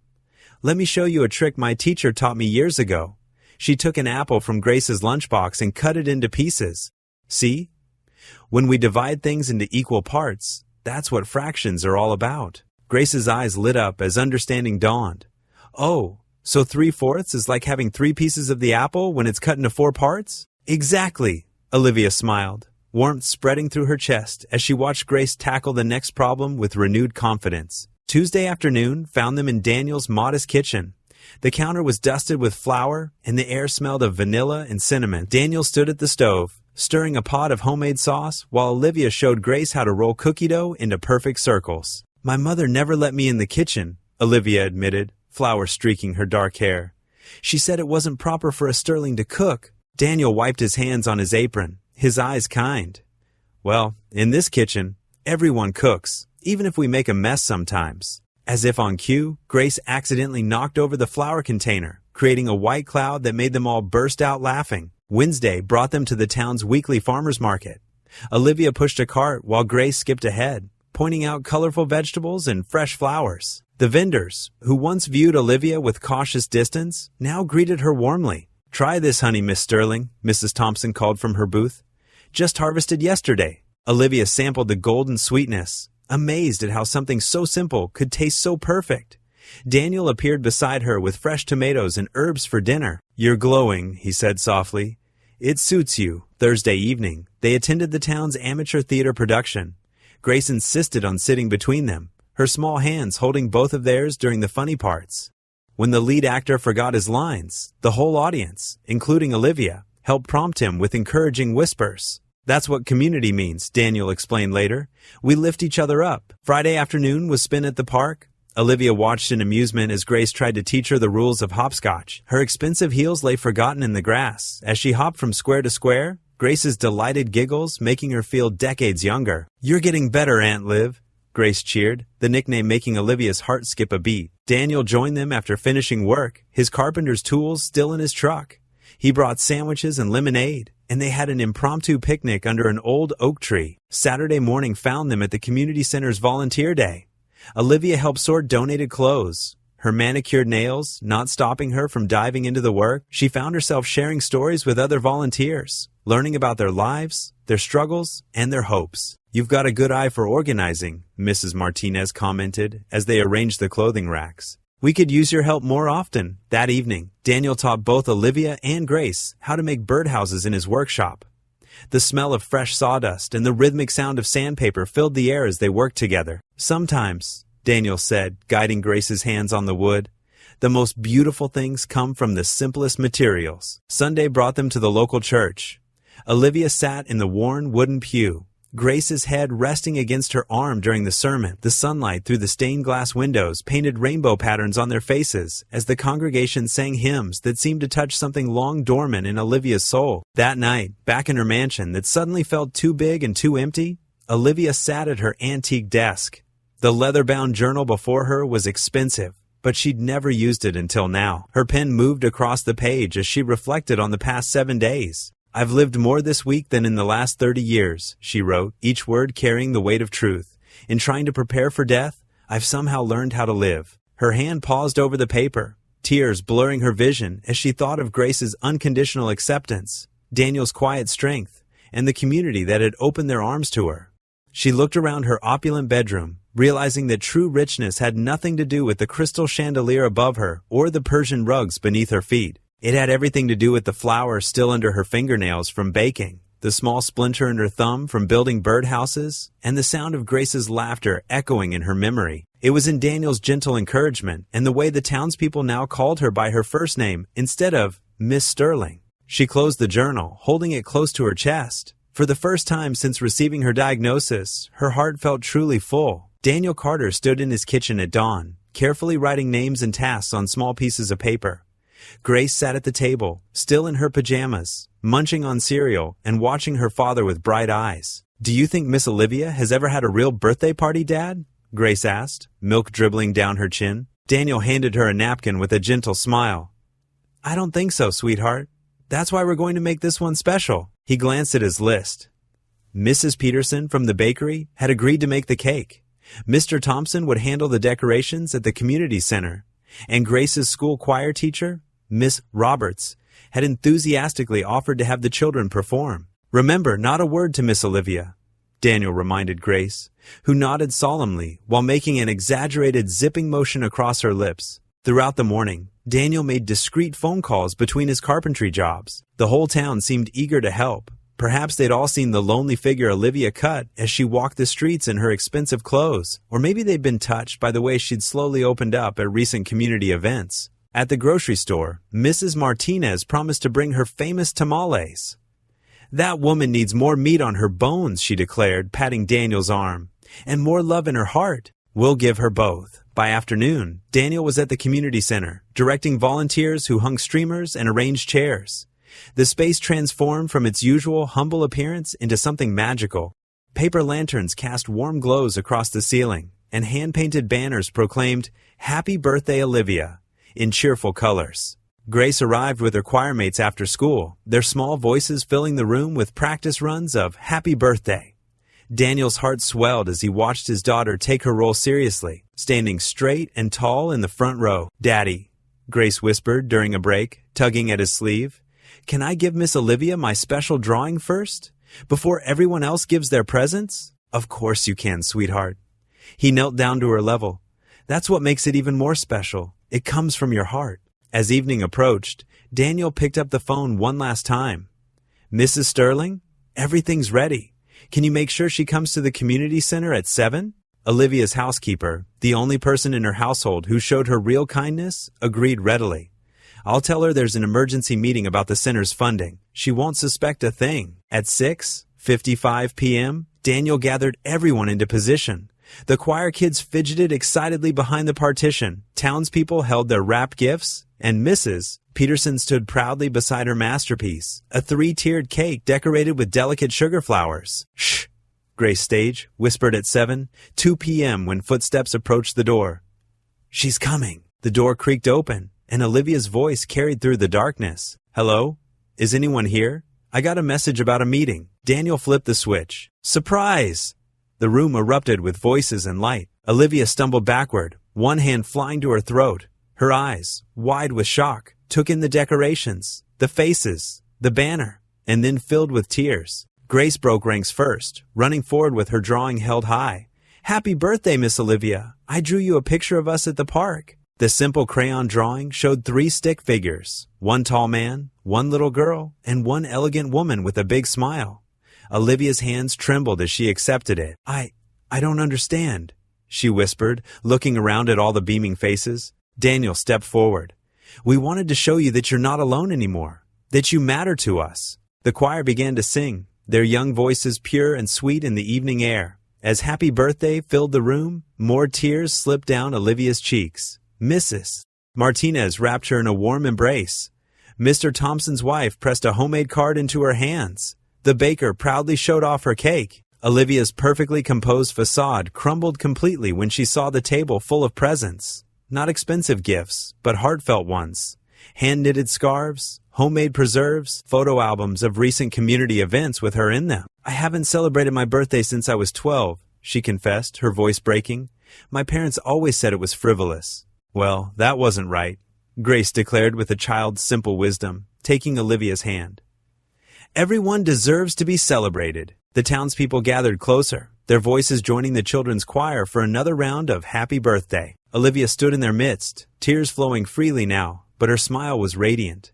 "Let me show you a trick my teacher taught me years ago." She took an apple from Grace's lunchbox and cut it into pieces. "See? When we divide things into equal parts, that's what fractions are all about." Grace's eyes lit up as understanding dawned. "Oh, so 3/4 is like having 3 pieces of the apple when it's cut into 4 parts?" "Exactly," Olivia smiled, warmth spreading through her chest as she watched Grace tackle the next problem with renewed confidence. Tuesday afternoon found them in Daniel's modest kitchen. The counter was dusted with flour, and the air smelled of vanilla and cinnamon. Daniel stood at the stove, stirring a pot of homemade sauce, while Olivia showed Grace how to roll cookie dough into perfect circles. "My mother never let me in the kitchen," Olivia admitted, flour streaking her dark hair. "She said it wasn't proper for a Sterling to cook." Daniel wiped his hands on his apron, his eyes kind. "Well, in this kitchen, everyone cooks, even if we make a mess sometimes." As if on cue, Grace accidentally knocked over the flour container, creating a white cloud that made them all burst out laughing. Wednesday brought them to the town's weekly farmers market. Olivia pushed a cart while Grace skipped ahead, pointing out colorful vegetables and fresh flowers. The vendors, who once viewed Olivia with cautious distance, now greeted her warmly. "Try this honey, Miss Sterling," Mrs. Thompson called from her booth. "Just harvested yesterday." Olivia sampled the golden sweetness, amazed at how something so simple could taste so perfect. Daniel appeared beside her with fresh tomatoes and herbs for dinner. "You're glowing," he said softly. "It suits you." Thursday evening, they attended the town's amateur theater production. Grace insisted on sitting between them, her small hands holding both of theirs during the funny parts. When the lead actor forgot his lines, the whole audience, including Olivia, helped prompt him with encouraging whispers. "That's what community means," Daniel explained later. "We lift each other up." Friday afternoon was spent at the park. Olivia watched in amusement as Grace tried to teach her the rules of hopscotch. Her expensive heels lay forgotten in the grass. As she hopped from square to square, Grace's delighted giggles making her feel decades younger. "You're getting better, Aunt Liv," Grace cheered, the nickname making Olivia's heart skip a beat. Daniel joined them after finishing work, his carpenter's tools still in his truck. He brought sandwiches and lemonade, and they had an impromptu picnic under an old oak tree. Saturday morning found them at the community center's volunteer day. Olivia helped sort donated clothes. Her manicured nails not stopping her from diving into the work, she found herself sharing stories with other volunteers, learning about their lives, their struggles, and their hopes. "You've got a good eye for organizing," Mrs. Martinez commented as they arranged the clothing racks. "We could use your help more often." That evening, Daniel taught both Olivia and Grace how to make birdhouses in his workshop. The smell of fresh sawdust and the rhythmic sound of sandpaper filled the air as they worked together. "Sometimes," Daniel said, guiding Grace's hands on the wood, "the most beautiful things come from the simplest materials." Sunday brought them to the local church. Olivia sat in the worn wooden pew, Grace's head resting against her arm during the sermon. The sunlight through the stained glass windows painted rainbow patterns on their faces as the congregation sang hymns that seemed to touch something long dormant in Olivia's soul. That night, back in her mansion that suddenly felt too big and too empty, Olivia sat at her antique desk. The leather-bound journal before her was expensive, but she'd never used it until now. Her pen moved across the page as she reflected on the past 7 days. "I've lived more this week than in the last 30 years, she wrote, each word carrying the weight of truth. "In trying to prepare for death, I've somehow learned how to live." Her hand paused over the paper, tears blurring her vision as she thought of Grace's unconditional acceptance, Daniel's quiet strength, and the community that had opened their arms to her. She looked around her opulent bedroom, realizing that true richness had nothing to do with the crystal chandelier above her or the Persian rugs beneath her feet. It had everything to do with the flour still under her fingernails from baking, the small splinter in her thumb from building birdhouses, and the sound of Grace's laughter echoing in her memory. It was in Daniel's gentle encouragement and the way the townspeople now called her by her first name instead of Miss Sterling. She closed the journal, holding it close to her chest. For the first time since receiving her diagnosis, her heart felt truly full. Daniel Carter stood in his kitchen at dawn, carefully writing names and tasks on small pieces of paper. Grace sat at the table, still in her pajamas, munching on cereal and watching her father with bright eyes. "Do you think Miss Olivia has ever had a real birthday party, Dad?" Grace asked, milk dribbling down her chin. Daniel handed her a napkin with a gentle smile. "I don't think so, sweetheart. That's why we're going to make this one special." He glanced at his list. Mrs. Peterson from the bakery had agreed to make the cake. Mr. Thompson would handle the decorations at the community center, and Grace's school choir teacher, Miss Roberts, had enthusiastically offered to have the children perform. "Remember, not a word to Miss Olivia," Daniel reminded Grace, who nodded solemnly while making an exaggerated zipping motion across her lips. Throughout the morning, Daniel made discreet phone calls between his carpentry jobs. The whole town seemed eager to help. Perhaps they'd all seen the lonely figure Olivia cut as she walked the streets in her expensive clothes, or maybe they'd been touched by the way she'd slowly opened up at recent community events. At the grocery store, Mrs. Martinez promised to bring her famous tamales. "That woman needs more meat on her bones," she declared, patting Daniel's arm, "and more love in her heart. We'll give her both." By afternoon, Daniel was at the community center, directing volunteers who hung streamers and arranged chairs. The space transformed from its usual humble appearance into something magical. Paper lanterns cast warm glows across the ceiling, and hand-painted banners proclaimed, "Happy Birthday, Olivia," in cheerful colors. Grace arrived with her choirmates after school, their small voices filling the room with practice runs of "Happy Birthday." Daniel's heart swelled as he watched his daughter take her role seriously, standing straight and tall in the front row. "Daddy," Grace whispered during a break, tugging at his sleeve, "can I give Miss Olivia my special drawing first, before everyone else gives their presents?" "Of course you can, sweetheart." He knelt down to her level. "That's what makes it even more special. It comes from your heart." As evening approached, Daniel picked up the phone one last time. "Mrs. Sterling, everything's ready. Can you make sure she comes to the community center at 7? Olivia's housekeeper, the only person in her household who showed her real kindness, agreed readily. "I'll tell her there's an emergency meeting about the center's funding. She won't suspect a thing." At 6:55 p.m., Daniel gathered everyone into position, The choir kids fidgeted excitedly behind the partition. Townspeople held their wrapped gifts, and Mrs. Peterson stood proudly beside her masterpiece, a 3-tiered cake decorated with delicate sugar flowers. "Shh!" Grace Stage whispered at 2 p.m. when footsteps approached the door. "She's coming." The door creaked open, and Olivia's voice carried through the darkness. "Hello? Is anyone here? I got a message about a meeting." Daniel flipped the switch. "Surprise!" The room erupted with voices and light. Olivia stumbled backward, one hand flying to her throat. Her eyes, wide with shock, took in the decorations, the faces, the banner, and then filled with tears. Grace broke ranks first, running forward with her drawing held high. "Happy birthday, Miss Olivia. I drew you a picture of us at the park." The simple crayon drawing showed 3 stick figures, one tall man, one little girl, and one elegant woman with a big smile. Olivia's hands trembled as she accepted it. I don't understand," she whispered, looking around at all the beaming faces. Daniel stepped forward. "We wanted to show you that you're not alone anymore, that you matter to us." The choir began to sing, their young voices pure and sweet in the evening air. As Happy Birthday filled the room, more tears slipped down Olivia's cheeks. Mrs. Martinez wrapped her in a warm embrace. Mr. Thompson's wife pressed a homemade card into her hands. The baker proudly showed off her cake. Olivia's perfectly composed facade crumbled completely when she saw the table full of presents. Not expensive gifts, but heartfelt ones. Hand-knitted scarves, homemade preserves, photo albums of recent community events with her in them. "I haven't celebrated my birthday since I was 12, she confessed, her voice breaking. "My parents always said it was frivolous." "Well, that wasn't right," Grace declared with a child's simple wisdom, taking Olivia's hand. "Everyone deserves to be celebrated." The townspeople gathered closer, their voices joining the children's choir for another round of Happy Birthday. Olivia stood in their midst, tears flowing freely now, but her smile was radiant.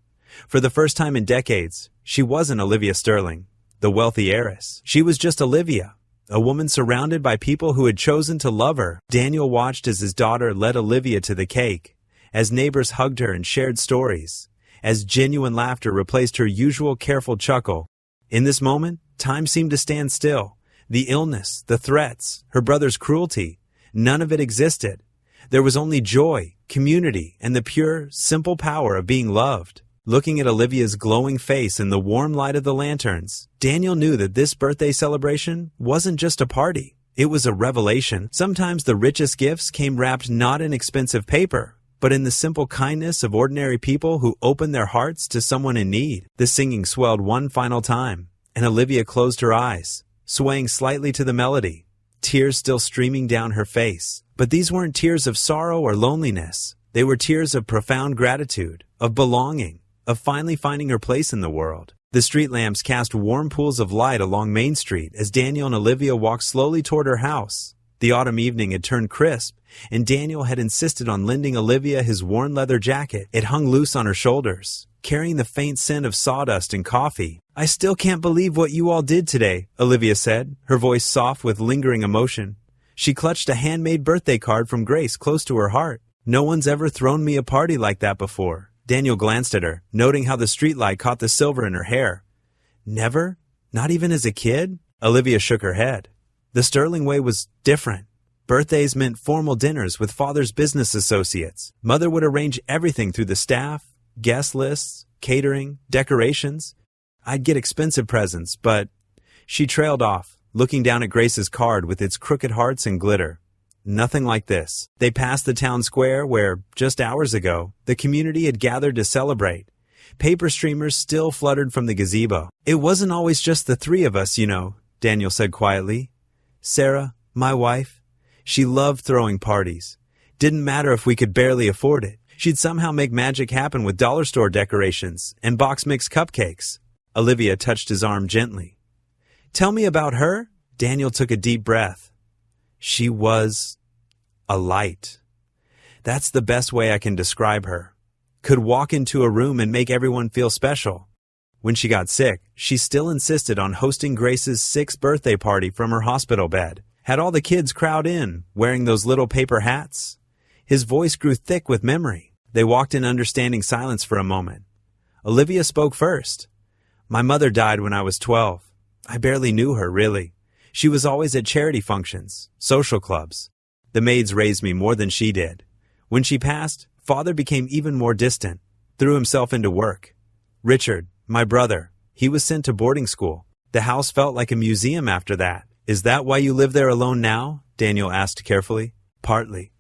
For the first time in decades, she wasn't Olivia Sterling, the wealthy heiress. She was just Olivia, a woman surrounded by people who had chosen to love her. Daniel watched as his daughter led Olivia to the cake, as neighbors hugged her and shared stories, as genuine laughter replaced her usual careful chuckle. In this moment, time seemed to stand still. The illness, the threats, her brother's cruelty, none of it existed. There was only joy, community, and the pure, simple power of being loved. Looking at Olivia's glowing face in the warm light of the lanterns, Daniel knew that this birthday celebration wasn't just a party. It was a revelation. Sometimes the richest gifts came wrapped not in expensive paper, but in the simple kindness of ordinary people who opened their hearts to someone in need. The singing swelled one final time, and Olivia closed her eyes, swaying slightly to the melody, tears still streaming down her face. But these weren't tears of sorrow or loneliness. They were tears of profound gratitude, of belonging, of finally finding her place in the world. The street lamps cast warm pools of light along Main Street as Daniel and Olivia walked slowly toward her house. The autumn evening had turned crisp, and Daniel had insisted on lending Olivia his worn leather jacket. It hung loose on her shoulders, carrying the faint scent of sawdust and coffee. "I still can't believe what you all did today," Olivia said, her voice soft with lingering emotion. She clutched a handmade birthday card from Grace close to her heart. "No one's ever thrown me a party like that before." Daniel glanced at her, noting how the streetlight caught the silver in her hair. "Never? Not even as a kid?" Olivia shook her head. The Sterling way was different. Birthdays meant formal dinners with father's business associates. Mother would arrange everything through the staff, guest lists, catering, decorations. I'd get expensive presents, but... She trailed off, looking down at Grace's card with its crooked hearts and glitter. Nothing like this. They passed the town square where, just hours ago, the community had gathered to celebrate. Paper streamers still fluttered from the gazebo. "It wasn't always just the 3 of us, you know," Daniel said quietly. "Sarah, my wife, she loved throwing parties. Didn't matter if we could barely afford it. She'd somehow make magic happen with dollar store decorations and box mix cupcakes." Olivia touched his arm gently. "Tell me about her?" Daniel took a deep breath. "She was a light. That's the best way I can describe her. Could walk into a room and make everyone feel special. When she got sick, she still insisted on hosting Grace's 6th birthday party from her hospital bed. Had all the kids crowd in, wearing those little paper hats. His voice grew thick with memory. They walked in understanding silence for a moment. Olivia spoke first. "My mother died when I was 12. I barely knew her, really. She was always at charity functions, social clubs. The maids raised me more than she did. When she passed, Father became even more distant, threw himself into work. Richard, my brother, he was sent to boarding school. The house felt like a museum after that. Is that why you live there alone now? Daniel asked carefully. Partly.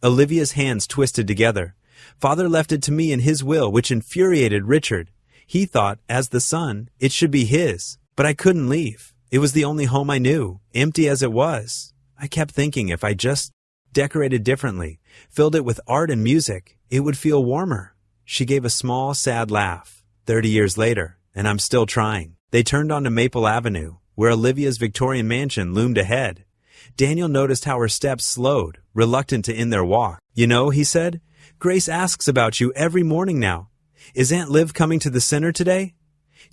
Olivia's hands twisted together. Father left it to me in his will, which infuriated Richard. He thought, as the son, it should be his. But I couldn't leave. It was the only home I knew, empty as it was. I kept thinking if I just decorated differently, filled it with art and music, it would feel warmer. She gave a small, sad laugh. 30 years later, and I'm still trying. They turned onto Maple Avenue, where Olivia's Victorian mansion loomed ahead. Daniel noticed how her steps slowed, reluctant to end their walk. You know, he said, Grace asks about you every morning now. Is Aunt Liv coming to the center today?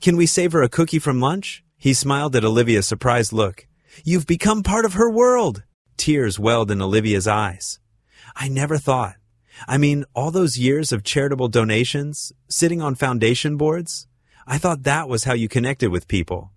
Can we save her a cookie from lunch? He smiled at Olivia's surprised look. You've become part of her world. Tears welled in Olivia's eyes. I never thought. I mean, all those years of charitable donations, sitting on foundation boards, I thought that was how you connected with people.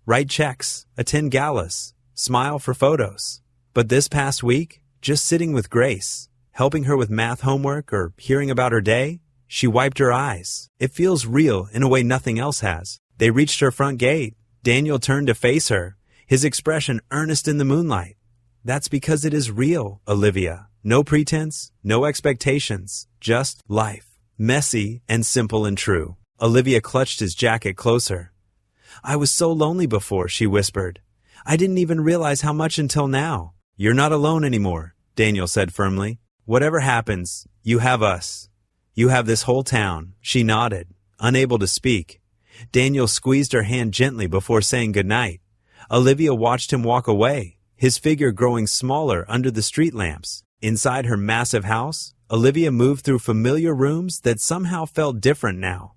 Write checks, attend galas, smile for photos. But this past week, just sitting with Grace, helping her with math homework or hearing about her day, she wiped her eyes. It feels real in a way nothing else has. They reached her front gate. Daniel turned to face her, his expression earnest in the moonlight. That's because it is real, Olivia. No pretense, no expectations, just life. Messy and simple and true. Olivia clutched his jacket closer. I was so lonely before, she whispered. I didn't even realize how much until now. You're not alone anymore, Daniel said firmly. Whatever happens, you have us. You have this whole town. She nodded, unable to speak. Daniel squeezed her hand gently before saying goodnight. Olivia watched him walk away, his figure growing smaller under the street lamps. Inside her massive house, Olivia moved through familiar rooms that somehow felt different now.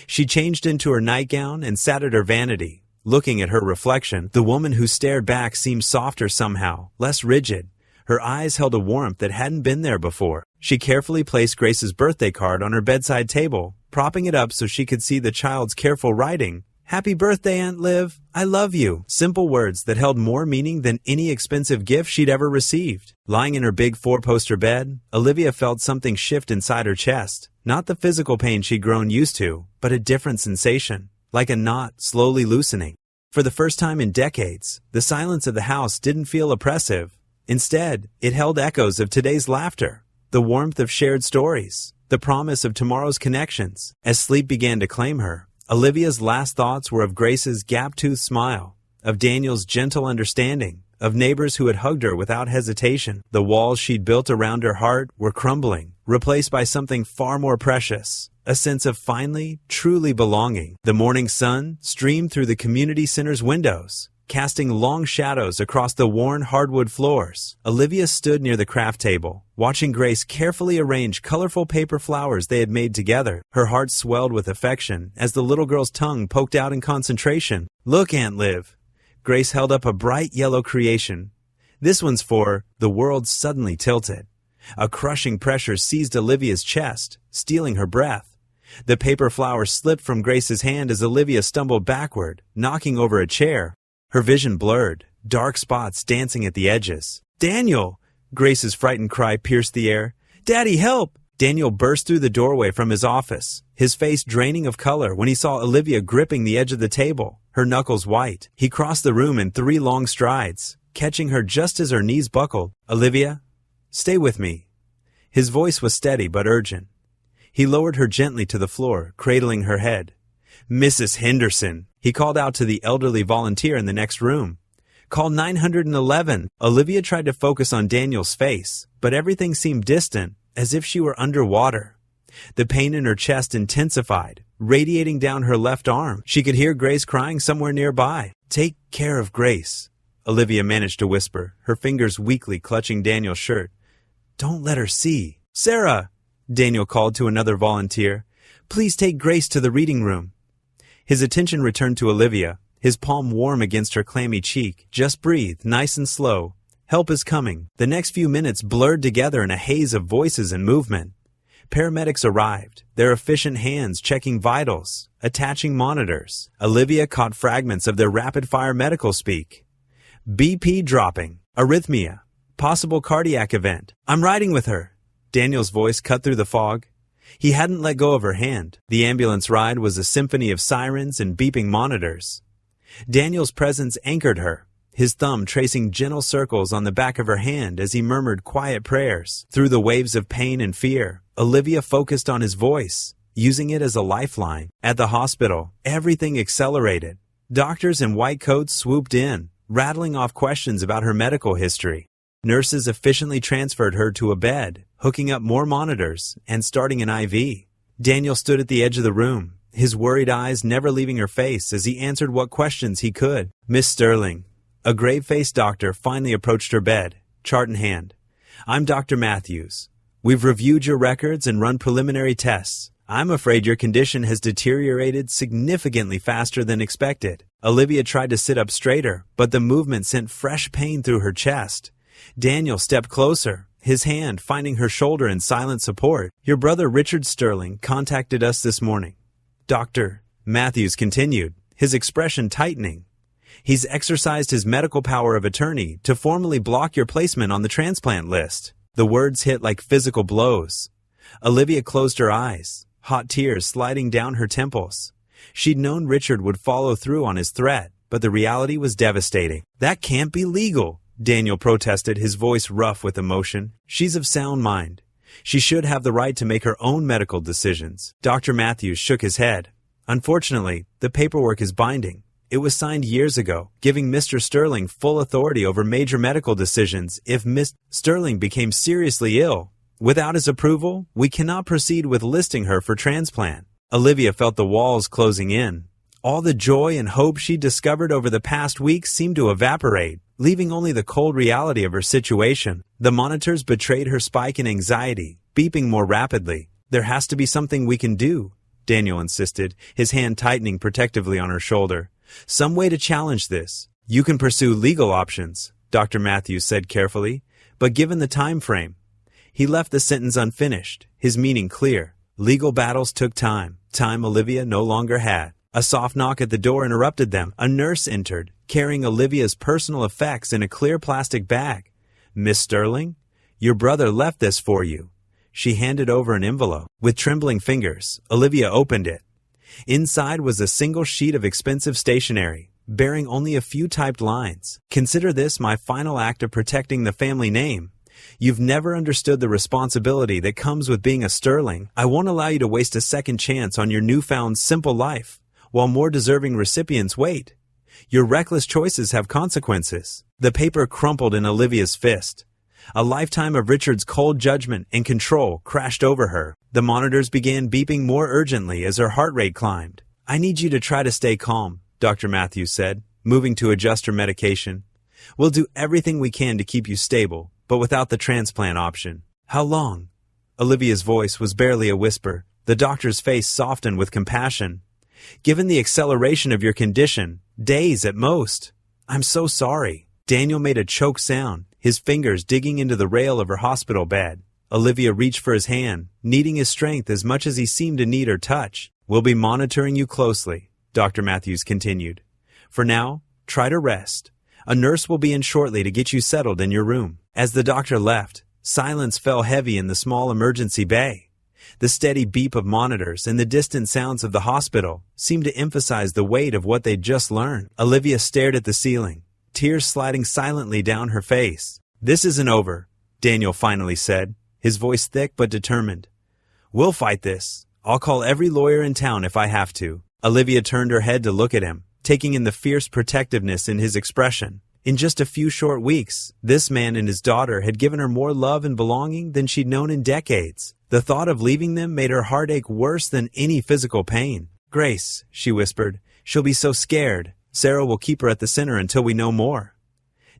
She changed into her nightgown and sat at her vanity, looking at her reflection. The woman who stared back seemed softer somehow, less rigid. Her eyes held a warmth that hadn't been there before. She carefully placed Grace's birthday card on her bedside table, propping it up so she could see the child's careful writing. Happy birthday, Aunt Liv. I love you. Simple words that held more meaning than any expensive gift she'd ever received. Lying in her big 4-poster bed, Olivia felt something shift inside her chest. Not the physical pain she'd grown used to, but a different sensation, like a knot slowly loosening. For the first time in decades, the silence of the house didn't feel oppressive. Instead, it held echoes of today's laughter, the warmth of shared stories, the promise of tomorrow's connections. As sleep began to claim her, Olivia's last thoughts were of Grace's gap-toothed smile, of Daniel's gentle understanding, of neighbors who had hugged her without hesitation. The walls she'd built around her heart were crumbling, replaced by something far more precious, a sense of finally, truly belonging. The morning sun streamed through the community center's windows, casting long shadows across the worn hardwood floors. Olivia stood near the craft table, watching Grace carefully arrange colorful paper flowers they had made together. Her heart swelled with affection as the little girl's tongue poked out in concentration. Look, Aunt Liv. Grace held up a bright yellow creation. This one's for... The world suddenly tilted. A crushing pressure seized Olivia's chest, stealing her breath. The paper flower slipped from Grace's hand as Olivia stumbled backward, knocking over a chair. Her vision blurred, dark spots dancing at the edges. Daniel! Grace's frightened cry pierced the air. Daddy, help! Daniel burst through the doorway from his office, his face draining of color when he saw Olivia gripping the edge of the table, her knuckles white. He crossed the room in 3 long strides, catching her just as her knees buckled. Olivia, stay with me. His voice was steady but urgent. He lowered her gently to the floor, cradling her head. Mrs. Henderson, he called out to the elderly volunteer in the next room. Call 911. Olivia tried to focus on Daniel's face, but everything seemed distant, as if she were underwater. The pain in her chest intensified, radiating down her left arm. She could hear Grace crying somewhere nearby. Take care of Grace, Olivia managed to whisper, her fingers weakly clutching Daniel's shirt. Don't let her see. Sarah, Daniel called to another volunteer. Please take Grace to the reading room. His attention returned to Olivia, his palm warm against her clammy cheek. Just breathe, nice and slow. Help is coming. The next few minutes blurred together in a haze of voices and movement. Paramedics arrived, their efficient hands checking vitals, attaching monitors. Olivia caught fragments of their rapid-fire medical speak. BP dropping. Arrhythmia. Possible cardiac event. I'm riding with her. Daniel's voice cut through the fog. He hadn't let go of her hand. The ambulance ride was a symphony of sirens and beeping monitors. Daniel's presence anchored her, his thumb tracing gentle circles on the back of her hand as he murmured quiet prayers. Through the waves of pain and fear, Olivia focused on his voice, using it as a lifeline. At the hospital, everything accelerated. Doctors in white coats swooped in, rattling off questions about her medical history. Nurses efficiently transferred her to a bed, hooking up more monitors, and starting an IV. Daniel stood at the edge of the room, his worried eyes never leaving her face as he answered what questions he could. Miss Sterling. A grave-faced doctor finally approached her bed, chart in hand. I'm Dr. Matthews. We've reviewed your records and run preliminary tests. I'm afraid your condition has deteriorated significantly faster than expected. Olivia tried to sit up straighter, but the movement sent fresh pain through her chest. Daniel stepped closer, his hand finding her shoulder in silent support. Your brother Richard Sterling contacted us this morning. Dr. Matthews continued, his expression tightening. He's exercised his medical power of attorney to formally block your placement on the transplant list. The words hit like physical blows. Olivia closed her eyes, hot tears sliding down her temples. She'd known Richard would follow through on his threat, but the reality was devastating. That can't be legal, Daniel protested, his voice rough with emotion. She's of sound mind. She should have the right to make her own medical decisions. Dr. Matthews shook his head. Unfortunately, the paperwork is binding. It was signed years ago, giving Mr. Sterling full authority over major medical decisions if Miss Sterling became seriously ill. Without his approval, we cannot proceed with listing her for transplant. Olivia felt the walls closing in. All the joy and hope she discovered over the past weeks seemed to evaporate, leaving only the cold reality of her situation. The monitors betrayed her spike in anxiety, beeping more rapidly. There has to be something we can do, Daniel insisted, his hand tightening protectively on her shoulder. Some way to challenge this. You can pursue legal options, Dr. Matthews said carefully, but given the time frame. He left the sentence unfinished, his meaning clear. Legal battles took time Olivia no longer had. A soft knock at the door interrupted them. A nurse entered, carrying Olivia's personal effects in a clear plastic bag. Miss Sterling, your brother left this for you. She handed over an envelope. With trembling fingers, Olivia opened it. Inside was a single sheet of expensive stationery, bearing only a few typed lines. Consider this my final act of protecting the family name. You've never understood the responsibility that comes with being a Sterling. I won't allow you to waste a second chance on your newfound simple life, while more deserving recipients wait. Your reckless choices have consequences. The paper crumpled in Olivia's fist. A lifetime of Richard's cold judgment and control crashed over her. The monitors began beeping more urgently as her heart rate climbed. I need you to try to stay calm, Dr. Matthews said, moving to adjust her medication. We'll do everything we can to keep you stable, but without the transplant option. How long? Olivia's voice was barely a whisper. The doctor's face softened with compassion. Given the acceleration of your condition, days at most. I'm so sorry. Daniel made a choked sound, his fingers digging into the rail of her hospital bed. Olivia reached for his hand, needing his strength as much as he seemed to need her touch. We'll be monitoring you closely, Dr. Matthews continued. For now, try to rest. A nurse will be in shortly to get you settled in your room. As the doctor left, silence fell heavy in the small emergency bay. The steady beep of monitors and the distant sounds of the hospital seemed to emphasize the weight of what they'd just learned. Olivia stared at the ceiling, tears sliding silently down her face. This isn't over, Daniel finally said, his voice thick but determined. We'll fight this. I'll call every lawyer in town if I have to. Olivia turned her head to look at him, taking in the fierce protectiveness in his expression. In just a few short weeks, this man and his daughter had given her more love and belonging than she'd known in decades. The thought of leaving them made her heartache worse than any physical pain. Grace, she whispered, she'll be so scared. Sarah will keep her at the center until we know more.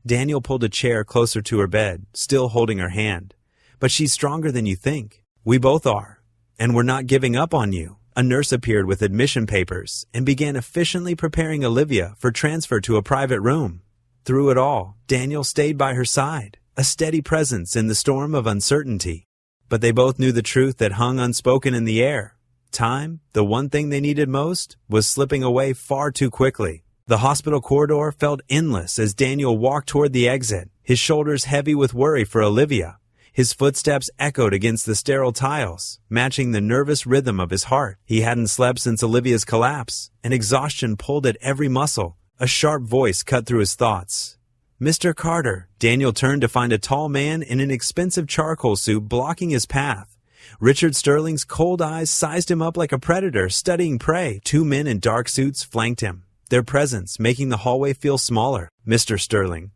Daniel pulled a chair closer to her bed, still holding her hand. But she's stronger than you think. We both are. And we're not giving up on you. A nurse appeared with admission papers and began efficiently preparing Olivia for transfer to a private room. Through it all, Daniel stayed by her side, a steady presence in the storm of uncertainty. But they both knew the truth that hung unspoken in the air. Time, the one thing they needed most, was slipping away far too quickly. The hospital corridor felt endless as Daniel walked toward the exit, his shoulders heavy with worry for Olivia. His footsteps echoed against the sterile tiles, matching the nervous rhythm of his heart. He hadn't slept since Olivia's collapse, and exhaustion pulled at every muscle. A sharp voice cut through his thoughts. "Mr. Carter." Daniel turned to find a tall man in an expensive charcoal suit blocking his path. Richard Sterling's cold eyes sized him up like a predator studying prey. Two men in dark suits flanked him, their presence making the hallway feel smaller. "Mr. Sterling."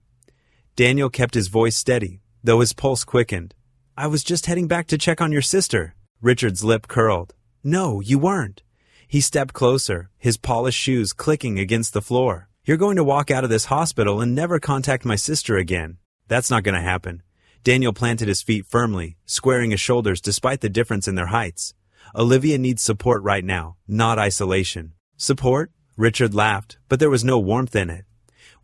Daniel kept his voice steady, though his pulse quickened. "I was just heading back to check on your sister." Richard's lip curled. "No, you weren't." He stepped closer, his polished shoes clicking against the floor. "You're going to walk out of this hospital and never contact my sister again." "That's not going to happen." Daniel planted his feet firmly, squaring his shoulders despite the difference in their heights. "Olivia needs support right now, not isolation." "Support?" Richard laughed, but there was no warmth in it.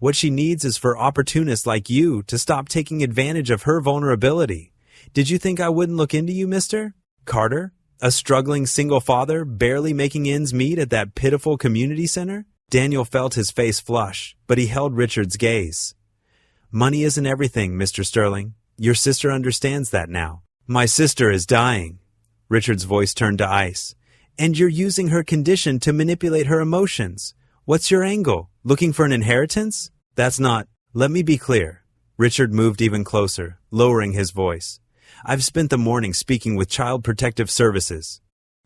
"What she needs is for opportunists like you to stop taking advantage of her vulnerability. Did you think I wouldn't look into you, Mr. Carter? A struggling single father, barely making ends meet at that pitiful community center?" Daniel felt his face flush, but he held Richard's gaze. "Money isn't everything, Mr. Sterling. Your sister understands that now." "My sister is dying." Richard's voice turned to ice. "And you're using her condition to manipulate her emotions. What's your angle? Looking for an inheritance?" "That's not—" "Let me be clear." Richard moved even closer, lowering his voice. "I've spent the morning speaking with Child Protective Services.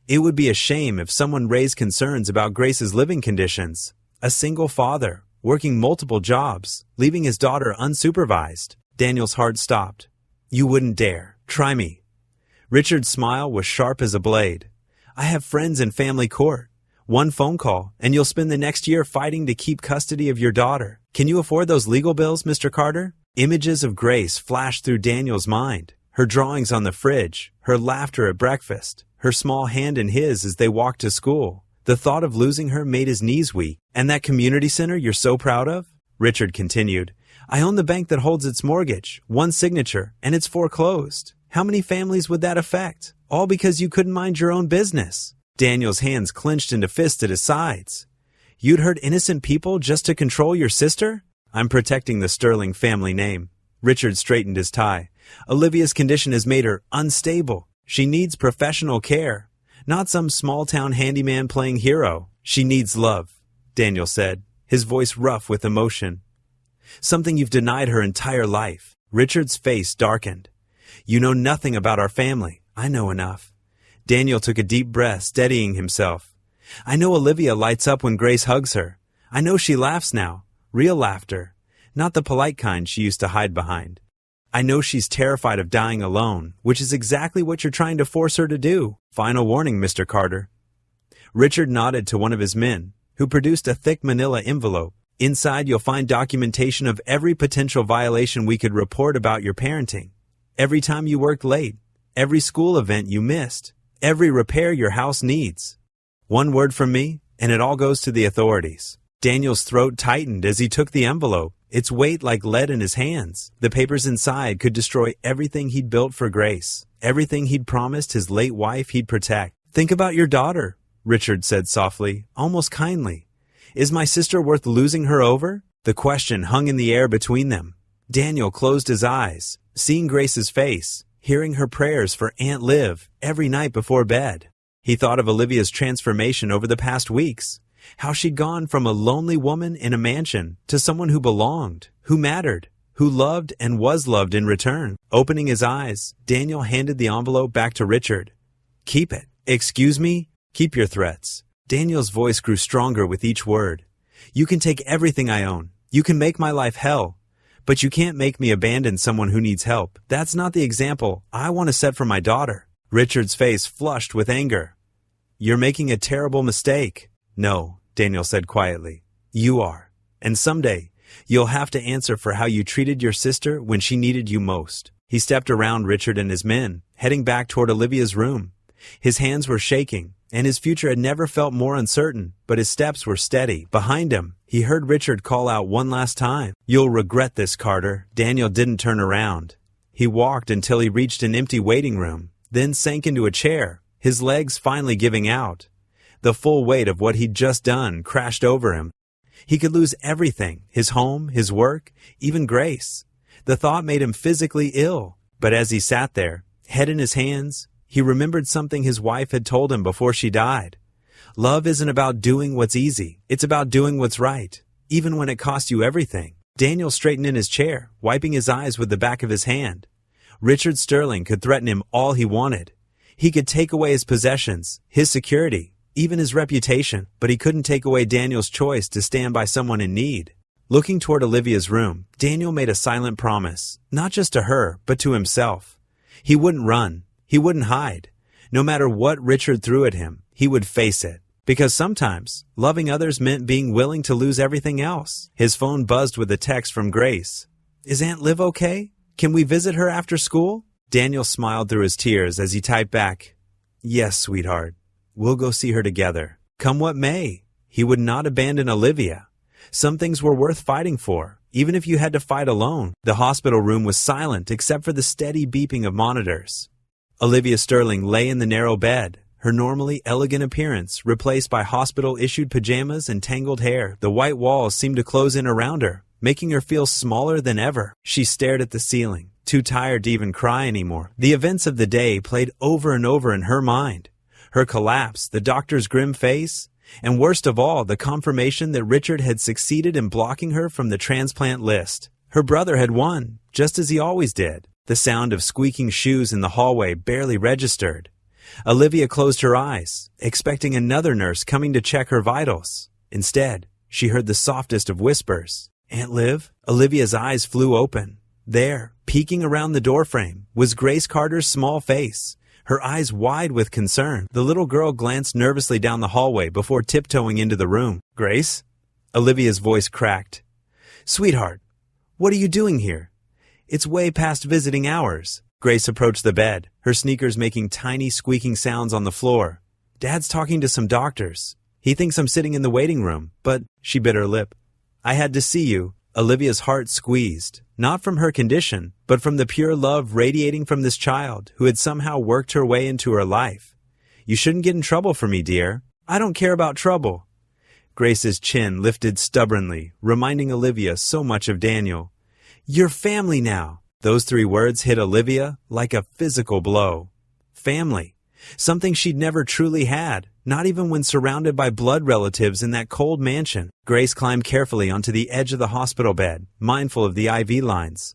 It would be a shame if someone raised concerns about Grace's living conditions. A single father, working multiple jobs, leaving his daughter unsupervised." Daniel's heart stopped. "You wouldn't dare. Try me." Richard's smile was sharp as a blade. "I have friends in family court. One phone call, and you'll spend the next year fighting to keep custody of your daughter. Can you afford those legal bills, Mr. Carter?" Images of Grace flashed through Daniel's mind. Her drawings on the fridge, her laughter at breakfast, her small hand in his as they walked to school. The thought of losing her made his knees weak. "And that community center you're so proud of?" Richard continued. "I own the bank that holds its mortgage, one signature, and it's foreclosed. How many families would that affect? All because you couldn't mind your own business." Daniel's hands clenched into fists at his sides. "You'd hurt innocent people just to control your sister?" "I'm protecting the Sterling family name." Richard straightened his tie. "Olivia's condition has made her unstable. She needs professional care, not some small-town handyman playing hero. She needs love," Daniel said, his voice rough with emotion. "Something you've denied her entire life." Richard's face darkened. "You know nothing about our family." "I know enough." Daniel took a deep breath, steadying himself. "I know Olivia lights up when Grace hugs her. I know she laughs now, real laughter, not the polite kind she used to hide behind. I know she's terrified of dying alone, which is exactly what you're trying to force her to do. Final warning, Mr. Carter." Richard nodded to one of his men, who produced a thick manila envelope. "Inside you'll find documentation of every potential violation we could report about your parenting. Every time you worked late, every school event you missed, every repair your house needs. One word from me, and it all goes to the authorities." Daniel's throat tightened as he took the envelope, its weight like lead in his hands. The papers inside could destroy everything he'd built for Grace, everything he'd promised his late wife he'd protect. "Think about your daughter," Richard said softly, almost kindly. "Is my sister worth losing her over?" The question hung in the air between them. Daniel closed his eyes, seeing Grace's face, hearing her prayers for Aunt Liv every night before bed. He thought of Olivia's transformation over the past weeks, how she'd gone from a lonely woman in a mansion to someone who belonged, who mattered, who loved and was loved in return. Opening his eyes, Daniel handed the envelope back to Richard. "Keep it." "Excuse me?" "Keep your threats." Daniel's voice grew stronger with each word. "You can take everything I own. You can make my life hell. But you can't make me abandon someone who needs help. That's not the example I want to set for my daughter." Richard's face flushed with anger. "You're making a terrible mistake." "No," Daniel said quietly. "You are. And someday, you'll have to answer for how you treated your sister when she needed you most." He stepped around Richard and his men, heading back toward Olivia's room. His hands were shaking, and his future had never felt more uncertain, but his steps were steady. Behind him, he heard Richard call out one last time, "You'll regret this, Carter." Daniel didn't turn around. He walked until he reached an empty waiting room, then sank into a chair, his legs finally giving out. The full weight of what he'd just done crashed over him. He could lose everything, his home, his work, even Grace. The thought made him physically ill. But as he sat there, head in his hands, he remembered something his wife had told him before she died. Love isn't about doing what's easy. It's about doing what's right, even when it costs you everything. Daniel straightened in his chair, wiping his eyes with the back of his hand. Richard Sterling could threaten him all he wanted. He could take away his possessions, his security, even his reputation, but he couldn't take away Daniel's choice to stand by someone in need. Looking toward Olivia's room, Daniel made a silent promise, not just to her, but to himself. He wouldn't run. He wouldn't hide. No matter what Richard threw at him, he would face it. Because sometimes, loving others meant being willing to lose everything else. His phone buzzed with a text from Grace. "Is Aunt Liv okay? Can we visit her after school?" Daniel smiled through his tears as he typed back, "Yes, sweetheart. We'll go see her together. Come what may." He would not abandon Olivia. Some things were worth fighting for, even if you had to fight alone. The hospital room was silent except for the steady beeping of monitors. Olivia Sterling lay in the narrow bed, her normally elegant appearance replaced by hospital-issued pajamas and tangled hair. The white walls seemed to close in around her, making her feel smaller than ever. She stared at the ceiling, too tired to even cry anymore. The events of the day played over and over in her mind. Her collapse, the doctor's grim face, and worst of all, the confirmation that Richard had succeeded in blocking her from the transplant list. Her brother had won, just as he always did. The sound of squeaking shoes in the hallway barely registered. Olivia closed her eyes, expecting another nurse coming to check her vitals. Instead, she heard the softest of whispers. "Aunt Liv?" Olivia's eyes flew open. There, peeking around the doorframe, was Grace Carter's small face, her eyes wide with concern. The little girl glanced nervously down the hallway before tiptoeing into the room. "Grace?" Olivia's voice cracked. "Sweetheart, what are you doing here? It's way past visiting hours." Grace approached the bed, her sneakers making tiny squeaking sounds on the floor. "Dad's talking to some doctors. He thinks I'm sitting in the waiting room, but..." She bit her lip. "I had to see you." Olivia's heart squeezed, not from her condition, but from the pure love radiating from this child who had somehow worked her way into her life. "You shouldn't get in trouble for me, dear." "I don't care about trouble." Grace's chin lifted stubbornly, reminding Olivia so much of Daniel. "You're family now." Those three words hit Olivia like a physical blow. Family. Something she'd never truly had, not even when surrounded by blood relatives in that cold mansion. Grace climbed carefully onto the edge of the hospital bed, mindful of the IV lines.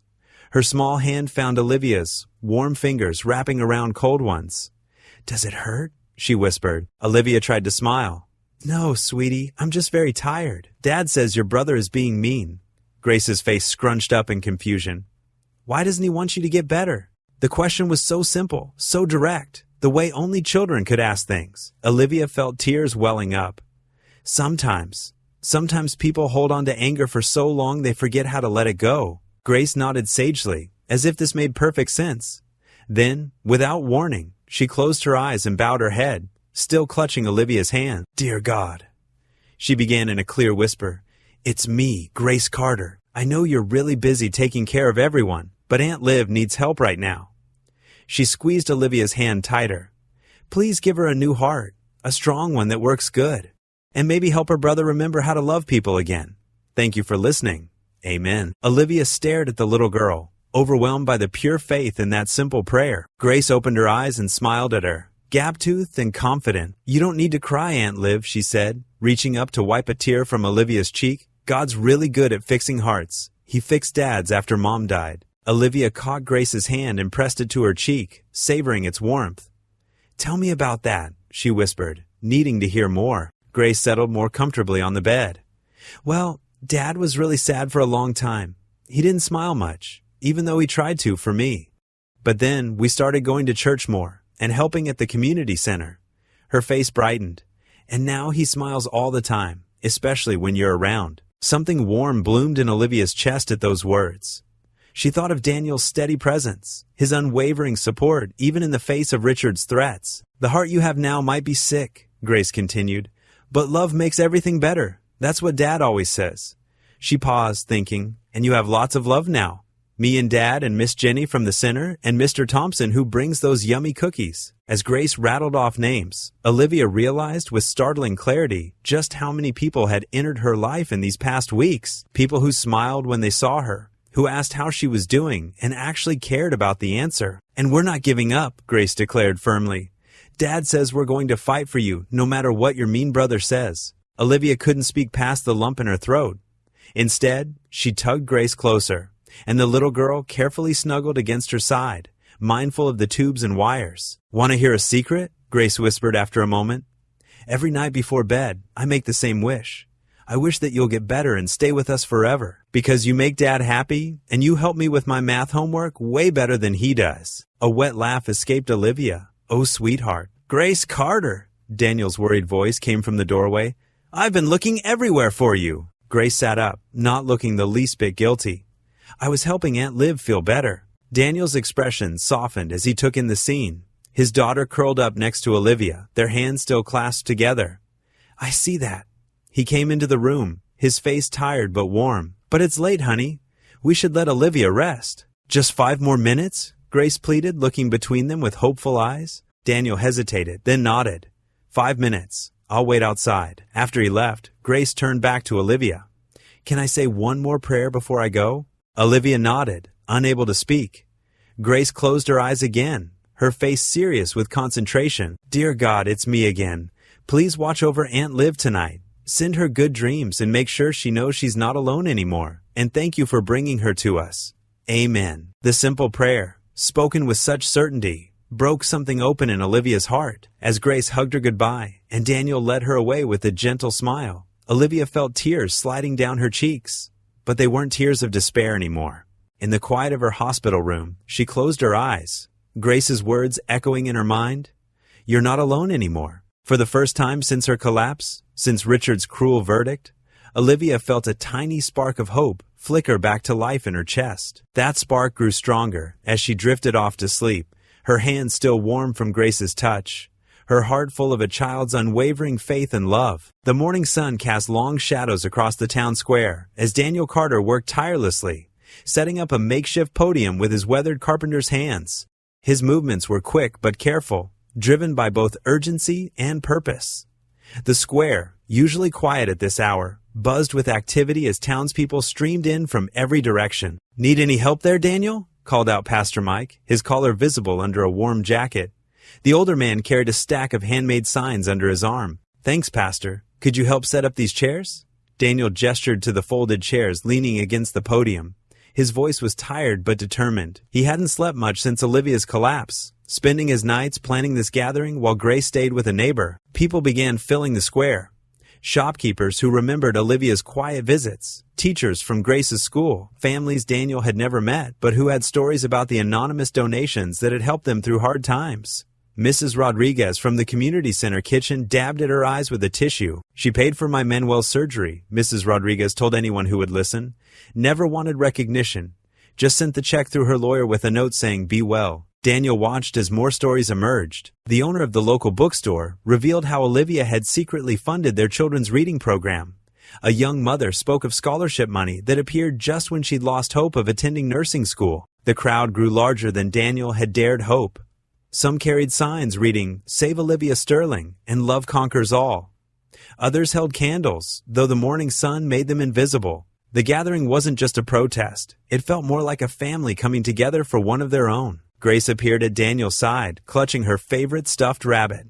Her small hand found Olivia's, warm fingers wrapping around cold ones. "Does it hurt?" she whispered. Olivia tried to smile. "No, sweetie, I'm just very tired. Dad says your brother is being mean." Grace's face scrunched up in confusion. "Why doesn't he want you to get better?" The question was so simple, so direct, the way only children could ask things. Olivia felt tears welling up. Sometimes people hold on to anger for so long they forget how to let it go." Grace nodded sagely, as if this made perfect sense. Then, without warning, she closed her eyes and bowed her head, still clutching Olivia's hand. "Dear God," she began in a clear whisper, "it's me, Grace Carter. I know you're really busy taking care of everyone, but Aunt Liv needs help right now." She squeezed Olivia's hand tighter. "Please give her a new heart, a strong one that works good, and maybe help her brother remember how to love people again. Thank you for listening. Amen." Olivia stared at the little girl, overwhelmed by the pure faith in that simple prayer. Grace opened her eyes and smiled at her, gap-toothed and confident. "You don't need to cry, Aunt Liv," she said, reaching up to wipe a tear from Olivia's cheek. "God's really good at fixing hearts. He fixed Dad's after Mom died." Olivia caught Grace's hand and pressed it to her cheek, savoring its warmth. "Tell me about that," she whispered, needing to hear more. Grace settled more comfortably on the bed. "Well, Dad was really sad for a long time. He didn't smile much, even though he tried to for me. But then we started going to church more and helping at the community center." Her face brightened. "And now he smiles all the time, especially when you're around." Something warm bloomed in Olivia's chest at those words. She thought of Daniel's steady presence, his unwavering support even in the face of Richard's threats. "The heart you have now might be sick," Grace continued, "but love makes everything better. That's what Dad always says." She paused, thinking, "And you have lots of love now." Me and Dad and Miss Jenny from the center and Mr. Thompson who brings those yummy cookies. As Grace rattled off names, Olivia realized with startling clarity just how many people had entered her life in these past weeks. People who smiled when they saw her, who asked how she was doing and actually cared about the answer. And we're not giving up, Grace declared firmly. Dad says we're going to fight for you no matter what your mean brother says. Olivia couldn't speak past the lump in her throat. Instead, she tugged Grace closer, and the little girl carefully snuggled against her side, mindful of the tubes and wires. Want to hear a secret? Grace whispered after a moment. Every night before bed, I make the same wish. I wish that you'll get better and stay with us forever, because you make Dad happy, and you help me with my math homework way better than he does. A wet laugh escaped Olivia. Oh, sweetheart. Grace Carter, Daniel's worried voice came from the doorway. I've been looking everywhere for you. Grace sat up, not looking the least bit guilty. I was helping Aunt Liv feel better. Daniel's expression softened as he took in the scene. His daughter curled up next to Olivia, their hands still clasped together. I see that. He came into the room, his face tired but warm. But it's late, honey. We should let Olivia rest. Just 5 more minutes? Grace pleaded, looking between them with hopeful eyes. Daniel hesitated, then nodded. 5 minutes. I'll wait outside. After he left, Grace turned back to Olivia. Can I say one more prayer before I go? Olivia nodded, unable to speak. Grace closed her eyes again, her face serious with concentration. Dear God, it's me again. Please watch over Aunt Liv tonight. Send her good dreams and make sure she knows she's not alone anymore. And thank you for bringing her to us. Amen. The simple prayer, spoken with such certainty, broke something open in Olivia's heart. As Grace hugged her goodbye and Daniel led her away with a gentle smile, Olivia felt tears sliding down her cheeks. But they weren't tears of despair anymore. In the quiet of her hospital room, she closed her eyes, Grace's words echoing in her mind. You're not alone anymore. For the first time since her collapse, since Richard's cruel verdict, Olivia felt a tiny spark of hope flicker back to life in her chest. That spark grew stronger as she drifted off to sleep, her hands still warm from Grace's touch, her heart full of a child's unwavering faith and love. The morning sun cast long shadows across the town square as Daniel Carter worked tirelessly, setting up a makeshift podium with his weathered carpenter's hands. His movements were quick but careful, driven by both urgency and purpose. The square, usually quiet at this hour, buzzed with activity as townspeople streamed in from every direction. Need any help there, Daniel? Called out Pastor Mike, his collar visible under a warm jacket. The older man carried a stack of handmade signs under his arm. Thanks, Pastor. Could you help set up these chairs? Daniel gestured to the folded chairs leaning against the podium. His voice was tired but determined. He hadn't slept much since Olivia's collapse, spending his nights planning this gathering while Grace stayed with a neighbor. People began filling the square. Shopkeepers who remembered Olivia's quiet visits, teachers from Grace's school, families Daniel had never met but who had stories about the anonymous donations that had helped them through hard times. Mrs. Rodriguez from the community center kitchen dabbed at her eyes with a tissue. She paid for my Manuel's surgery, Mrs. Rodriguez told anyone who would listen. Never wanted recognition. Just sent the check through her lawyer with a note saying, be well. Daniel watched as more stories emerged. The owner of the local bookstore revealed how Olivia had secretly funded their children's reading program. A young mother spoke of scholarship money that appeared just when she'd lost hope of attending nursing school. The crowd grew larger than Daniel had dared hope. Some carried signs reading, Save Olivia Sterling and Love Conquers All. Others held candles, though the morning sun made them invisible. The gathering wasn't just a protest. It felt more like a family coming together for one of their own. Grace appeared at Daniel's side, clutching her favorite stuffed rabbit.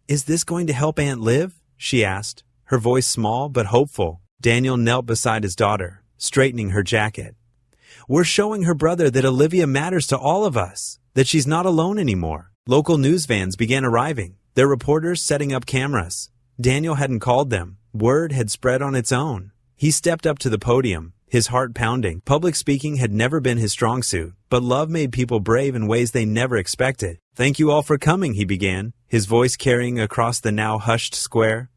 Is this going to help Aunt Liv? She asked, her voice small but hopeful. Daniel knelt beside his daughter, straightening her jacket. We're showing her brother that Olivia matters to all of us, that she's not alone anymore. Local news vans began arriving, their reporters setting up cameras. Daniel hadn't called them. Word had spread on its own. He stepped up to the podium, his heart pounding. Public speaking had never been his strong suit, but love made people brave in ways they never expected. Thank you all for coming, he began, his voice carrying across the now hushed square.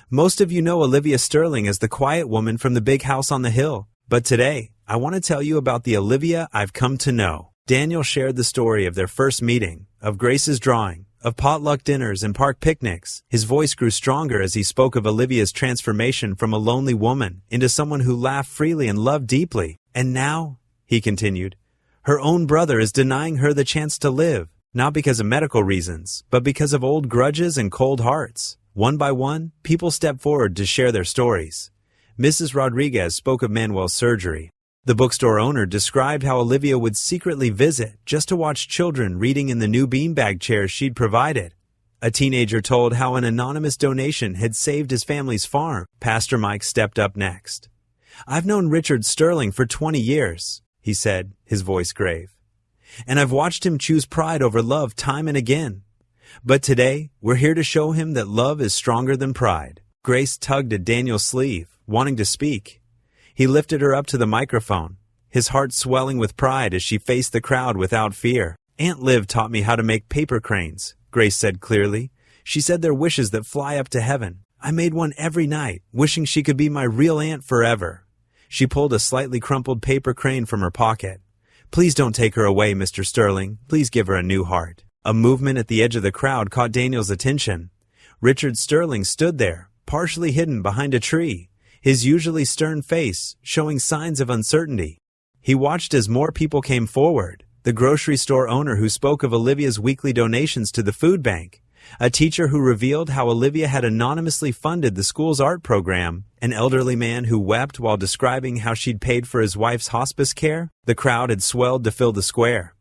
Most of you know Olivia Sterling as the quiet woman from the big house on the hill, but today, I want to tell you about the Olivia I've come to know. Daniel shared the story of their first meeting, of Grace's drawing, of potluck dinners and park picnics. His voice grew stronger as he spoke of Olivia's transformation from a lonely woman into someone who laughed freely and loved deeply. And now, he continued. Her own brother is denying her the chance to live, not because of medical reasons, but because of old grudges and cold hearts. One by one, people stepped forward to share their stories. Mrs. Rodriguez spoke of Manuel's surgery. The bookstore owner described how Olivia would secretly visit just to watch children reading in the new beanbag chairs she'd provided. A teenager told how an anonymous donation had saved his family's farm. Pastor Mike stepped up next. I've known Richard Sterling for 20 years, he said, his voice grave. And I've watched him choose pride over love time and again. But today, we're here to show him that love is stronger than pride. Grace tugged at Daniel's sleeve, wanting to speak. He lifted her up to the microphone, his heart swelling with pride as she faced the crowd without fear. Aunt Liv taught me how to make paper cranes, Grace said clearly. She said they're wishes that fly up to heaven. I made one every night, wishing she could be my real aunt forever. She pulled a slightly crumpled paper crane from her pocket. Please don't take her away, Mr. Sterling. Please give her a new heart. A movement at the edge of the crowd caught Daniel's attention. Richard Sterling stood there, partially hidden behind a tree, his usually stern face showing signs of uncertainty. He watched as more people came forward. The grocery store owner who spoke of Olivia's weekly donations to the food bank, a teacher who revealed how Olivia had anonymously funded the school's art program, an elderly man who wept while describing how she'd paid for his wife's hospice care. The crowd had swelled to fill the square.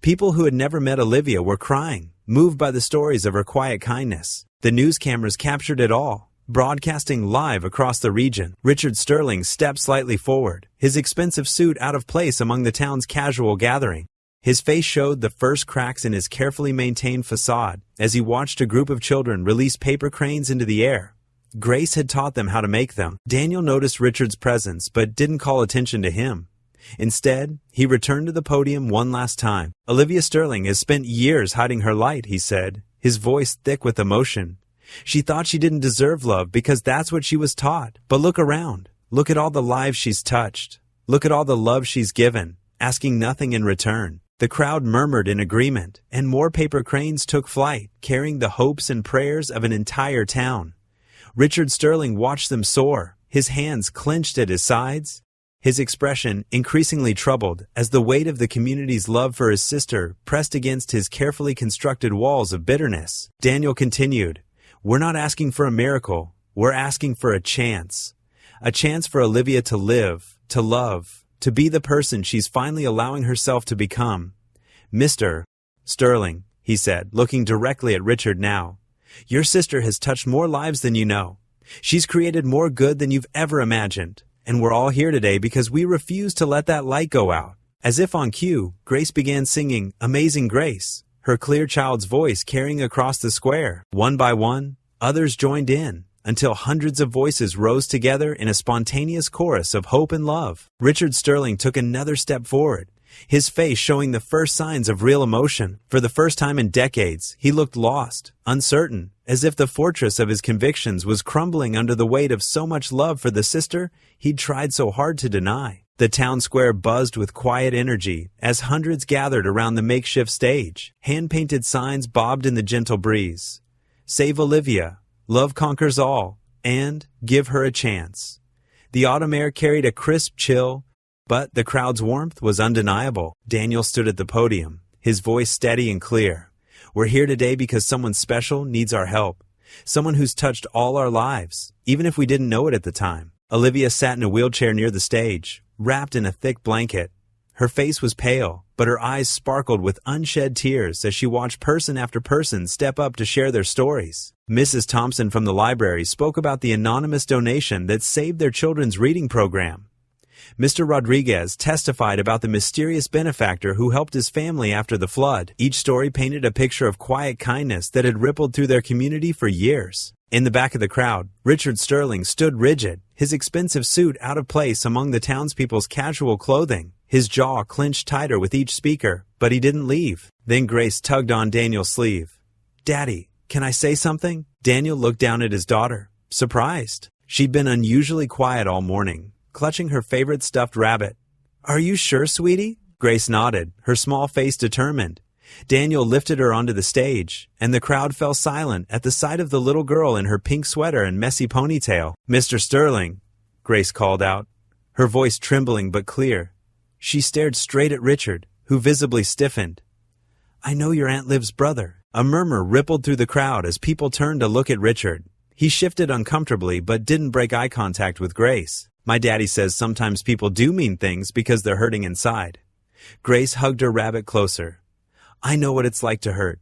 People who had never met Olivia were crying, moved by the stories of her quiet kindness. The news cameras captured it all, broadcasting live across the region. Richard Sterling stepped slightly forward, his expensive suit out of place among the town's casual gathering. His face showed the first cracks in his carefully maintained facade as he watched a group of children release paper cranes into the air. Grace had taught them how to make them. Daniel noticed Richard's presence but didn't call attention to him. Instead, he returned to the podium one last time. Olivia Sterling has spent years hiding her light, he said, his voice thick with emotion. She thought she didn't deserve love because that's what she was taught. But look around. Look at all the lives she's touched. Look at all the love she's given, asking nothing in return. The crowd murmured in agreement, and more paper cranes took flight, carrying the hopes and prayers of an entire town. Richard Sterling watched them soar, his hands clenched at his sides, his expression increasingly troubled as the weight of the community's love for his sister pressed against his carefully constructed walls of bitterness. Daniel continued, "We're not asking for a miracle, we're asking for a chance for Olivia to live, to love, to be the person she's finally allowing herself to become. Mr. Sterling," he said, looking directly at Richard now, "your sister has touched more lives than you know. She's created more good than you've ever imagined. And we're all here today because we refuse to let that light go out." As if on cue, Grace began singing Amazing Grace, her clear child's voice carrying across the square. One by one, others joined in, until hundreds of voices rose together in a spontaneous chorus of hope and love. Richard Sterling took another step forward, his face showing the first signs of real emotion. For the first time in decades, he looked lost, uncertain, as if the fortress of his convictions was crumbling under the weight of so much love for the sister he'd tried so hard to deny. The town square buzzed with quiet energy as hundreds gathered around the makeshift stage. Hand-painted signs bobbed in the gentle breeze. "Save Olivia," "Love conquers all," and "Give her a chance." The autumn air carried a crisp chill, but the crowd's warmth was undeniable. Daniel stood at the podium, his voice steady and clear. "We're here today because someone special needs our help. Someone who's touched all our lives, even if we didn't know it at the time." Olivia sat in a wheelchair near the stage, wrapped in a thick blanket. Her face was pale, but her eyes sparkled with unshed tears as she watched person after person step up to share their stories. Mrs. Thompson from the library spoke about the anonymous donation that saved their children's reading program. Mr. Rodriguez testified about the mysterious benefactor who helped his family after the flood. Each story painted a picture of quiet kindness that had rippled through their community for years. In the back of the crowd, Richard Sterling stood rigid, his expensive suit out of place among the townspeople's casual clothing. His jaw clenched tighter with each speaker, but he didn't leave. Then Grace tugged on Daniel's sleeve. "Daddy, can I say something?" Daniel looked down at his daughter, surprised. She'd been unusually quiet all morning, clutching her favorite stuffed rabbit. "Are you sure, sweetie?" Grace nodded, her small face determined. Daniel lifted her onto the stage, and the crowd fell silent at the sight of the little girl in her pink sweater and messy ponytail. "Mr. Sterling," Grace called out, her voice trembling but clear, She stared straight at Richard, who visibly stiffened. "I know you're Aunt Liv's brother." A murmur rippled through the crowd as people turned to look at Richard. He shifted uncomfortably but didn't break eye contact with Grace. "My daddy says sometimes people do mean things because they're hurting inside." Grace hugged her rabbit closer. "I know what it's like to hurt.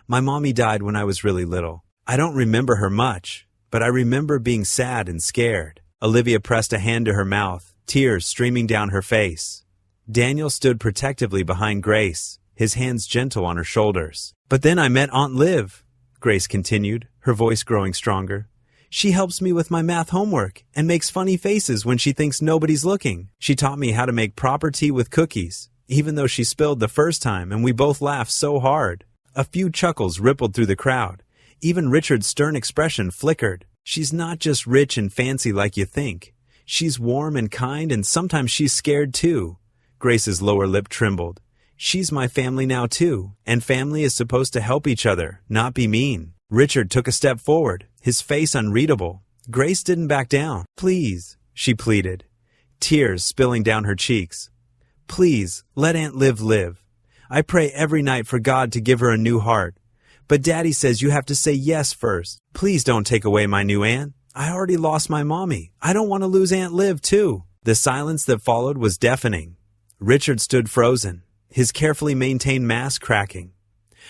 My mommy died when I was really little. I don't remember her much, but I remember being sad and scared." Olivia pressed a hand to her mouth, tears streaming down her face. Daniel stood protectively behind Grace, his hands gentle on her shoulders. "But then I met Aunt Liv," Grace continued, her voice growing stronger. "She helps me with my math homework and makes funny faces when she thinks nobody's looking. She taught me how to make proper tea with cookies, even though she spilled the first time and we both laughed so hard." A few chuckles rippled through the crowd. Even Richard's stern expression flickered. "She's not just rich and fancy like you think. She's warm and kind, and sometimes she's scared too." Grace's lower lip trembled. "She's my family now too, and family is supposed to help each other, not be mean." Richard took a step forward, his face unreadable. Grace didn't back down. "Please," she pleaded, tears spilling down her cheeks. "Please, let Aunt Liv live. I pray every night for God to give her a new heart. But Daddy says you have to say yes first. Please don't take away my new aunt. I already lost my mommy. I don't want to lose Aunt Liv too." The silence that followed was deafening. Richard stood frozen, his carefully maintained mask cracking.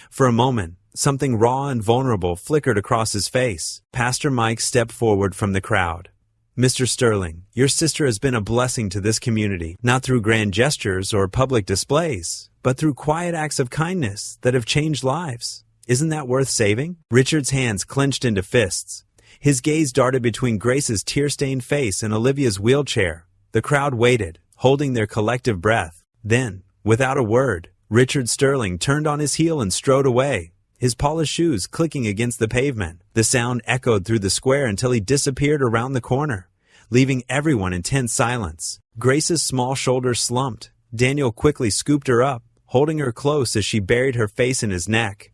For a moment, something raw and vulnerable flickered across his face. Pastor Mike stepped forward from the crowd. "Mr. Sterling, your sister has been a blessing to this community, not through grand gestures or public displays, but through quiet acts of kindness that have changed lives. Isn't that worth saving?" Richard's hands clenched into fists. His gaze darted between Grace's tear-stained face and Olivia's wheelchair. The crowd waited, holding their collective breath. Then, without a word, Richard Sterling turned on his heel and strode away, his polished shoes clicking against the pavement. The sound echoed through the square until he disappeared around the corner, leaving everyone in tense silence. Grace's small shoulders slumped. Daniel quickly scooped her up, holding her close as she buried her face in his neck.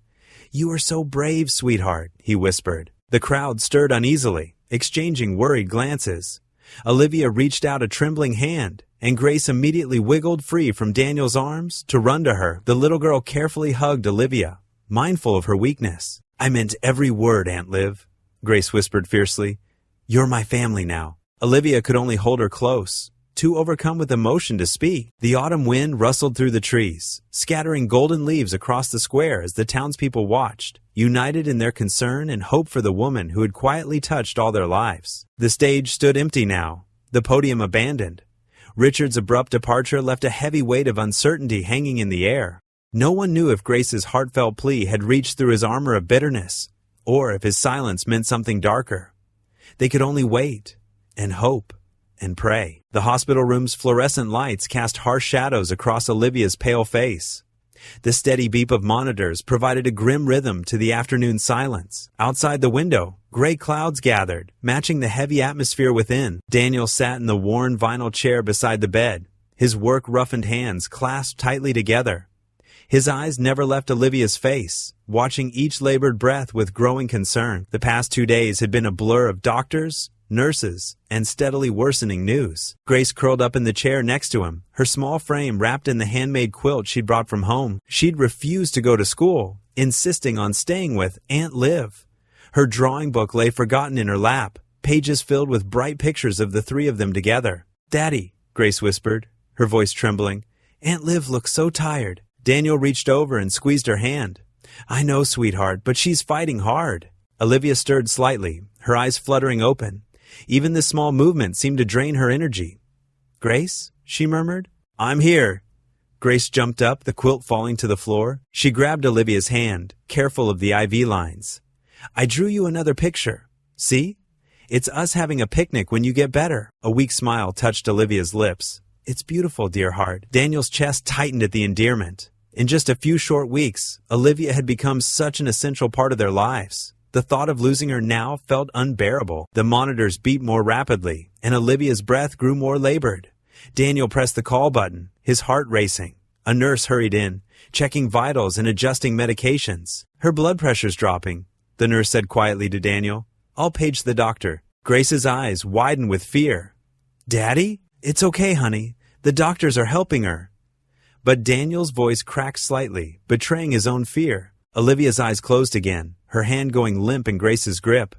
"You are so brave, sweetheart," he whispered. The crowd stirred uneasily, exchanging worried glances. Olivia reached out a trembling hand, and Grace immediately wiggled free from Daniel's arms to run to her. The little girl carefully hugged Olivia, mindful of her weakness. "I meant every word, Aunt Liv," Grace whispered fiercely. "You're my family now." Olivia could only hold her close, too overcome with emotion to speak. The autumn wind rustled through the trees, scattering golden leaves across the square as the townspeople watched, united in their concern and hope for the woman who had quietly touched all their lives. The stage stood empty now, the podium abandoned. Richard's abrupt departure left a heavy weight of uncertainty hanging in the air. No one knew if Grace's heartfelt plea had reached through his armor of bitterness, or if his silence meant something darker. They could only wait, and hope, and pray. The hospital room's fluorescent lights cast harsh shadows across Olivia's pale face. The steady beep of monitors provided a grim rhythm to the afternoon silence. Outside the window, gray clouds gathered, matching the heavy atmosphere within. Daniel sat in the worn vinyl chair beside the bed, his work-roughened hands clasped tightly together. His eyes never left Olivia's face, watching each labored breath with growing concern. The past 2 days had been a blur of doctors, nurses, and steadily worsening news. Grace curled up in the chair next to him, her small frame wrapped in the handmade quilt she'd brought from home. She'd refused to go to school, insisting on staying with Aunt Liv. Her drawing book lay forgotten in her lap, pages filled with bright pictures of the three of them together. "Daddy," Grace whispered, her voice trembling, "Aunt Liv looks so tired." Daniel reached over and squeezed her hand. "I know, sweetheart, but she's fighting hard." Olivia stirred slightly, her eyes fluttering open. Even this small movement seemed to drain her energy. "Grace?" she murmured. "I'm here." Grace jumped up, the quilt falling to the floor. She grabbed Olivia's hand, careful of the IV lines. "I drew you another picture. See? It's us having a picnic when you get better." A weak smile touched Olivia's lips. "It's beautiful, dear heart." Daniel's chest tightened at the endearment. In just a few short weeks, Olivia had become such an essential part of their lives. The thought of losing her now felt unbearable. The monitors beat more rapidly, and Olivia's breath grew more labored. Daniel pressed the call button, his heart racing. A nurse hurried in, checking vitals and adjusting medications. "Her blood pressure's dropping," the nurse said quietly to Daniel. "I'll page the doctor." Grace's eyes widened with fear. "Daddy? It's okay, honey. The doctors are helping her. But Daniel's voice cracked slightly, betraying his own fear. Olivia's eyes closed again, her hand going limp in Grace's grip.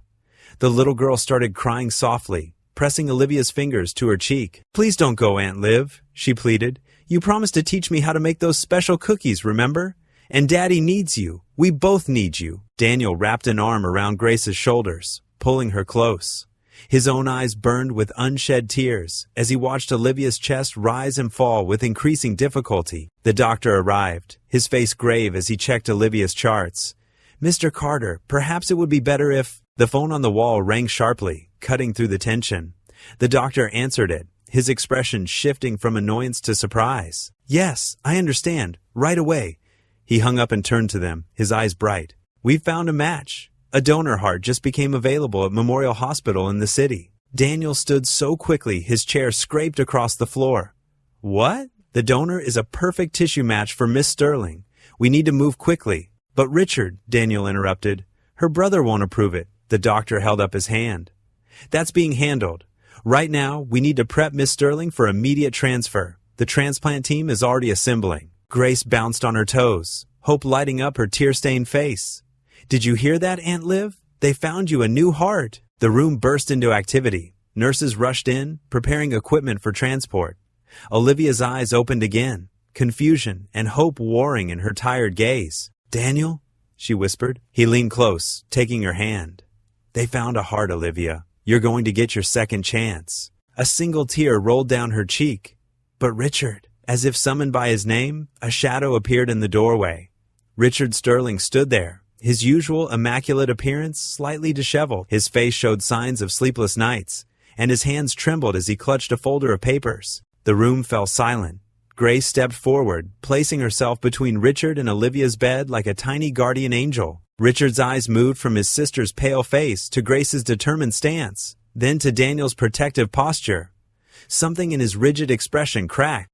The little girl started crying softly, pressing Olivia's fingers to her cheek. "Please don't go, Aunt Liv," she pleaded. "You promised to teach me how to make those special cookies, remember? And Daddy needs you. We both need you." Daniel wrapped an arm around Grace's shoulders, pulling her close. His own eyes burned with unshed tears as he watched Olivia's chest rise and fall with increasing difficulty. The doctor arrived, his face grave as he checked Olivia's charts. "Mr. Carter, perhaps it would be better if—" The phone on the wall rang sharply, cutting through the tension. The doctor answered it, his expression shifting from annoyance to surprise. "Yes, I understand. Right away." He hung up and turned to them, his eyes bright. "We've found a match. A donor heart just became available at Memorial Hospital in the city." Daniel stood so quickly his chair scraped across the floor. "What?" "The donor is a perfect tissue match for Miss Sterling. We need to move quickly." "But Richard," Daniel interrupted, "her brother won't approve it." The doctor held up his hand. "That's being handled. Right now, we need to prep Miss Sterling for immediate transfer. The transplant team is already assembling." Grace bounced on her toes, hope lighting up her tear-stained face. "Did you hear that, Aunt Liv? They found you a new heart." The room burst into activity. Nurses rushed in, preparing equipment for transport. Olivia's eyes opened again, confusion and hope warring in her tired gaze. "Daniel?" she whispered. He leaned close, taking her hand. "They found a heart, Olivia. You're going to get your second chance." A single tear rolled down her cheek. "But Richard," as if summoned by his name, a shadow appeared in the doorway. Richard Sterling stood there, his usual immaculate appearance slightly disheveled. His face showed signs of sleepless nights, and his hands trembled as he clutched a folder of papers. The room fell silent. Grace stepped forward, placing herself between Richard and Olivia's bed like a tiny guardian angel. Richard's eyes moved from his sister's pale face to Grace's determined stance, then to Daniel's protective posture. Something in his rigid expression cracked.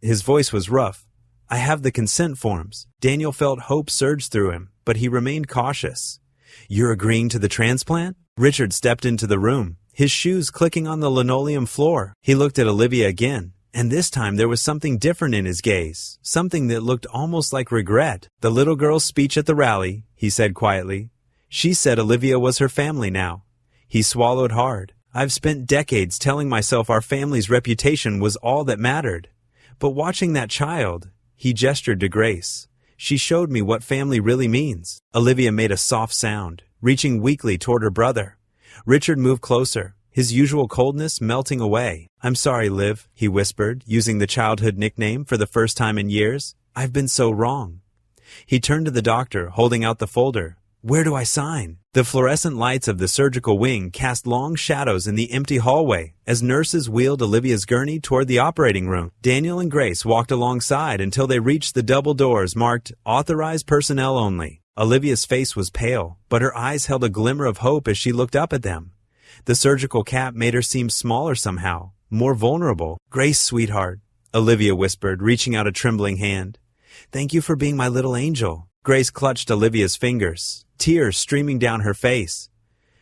His voice was rough. "I have the consent forms." Daniel felt hope surge through him, but he remained cautious. "You're agreeing to the transplant?" Richard stepped into the room, his shoes clicking on the linoleum floor. He looked at Olivia again, and this time there was something different in his gaze, something that looked almost like regret. "The little girl's speech at the rally," he said quietly. "She said Olivia was her family now." He swallowed hard. "I've spent decades telling myself our family's reputation was all that mattered. But watching that child," he gestured to Grace, "she showed me what family really means." Olivia made a soft sound, reaching weakly toward her brother. Richard moved closer, his usual coldness melting away. "I'm sorry, Liv," he whispered, using the childhood nickname for the first time in years. "I've been so wrong." He turned to the doctor, holding out the folder. "Where do I sign?" The fluorescent lights of the surgical wing cast long shadows in the empty hallway as nurses wheeled Olivia's gurney toward the operating room. Daniel and Grace walked alongside until they reached the double doors marked "Authorized Personnel Only." Olivia's face was pale, but her eyes held a glimmer of hope as she looked up at them. The surgical cap made her seem smaller somehow, more vulnerable. "Grace, sweetheart," Olivia whispered, reaching out a trembling hand. "Thank you for being my little angel." Grace clutched Olivia's fingers, tears streaming down her face.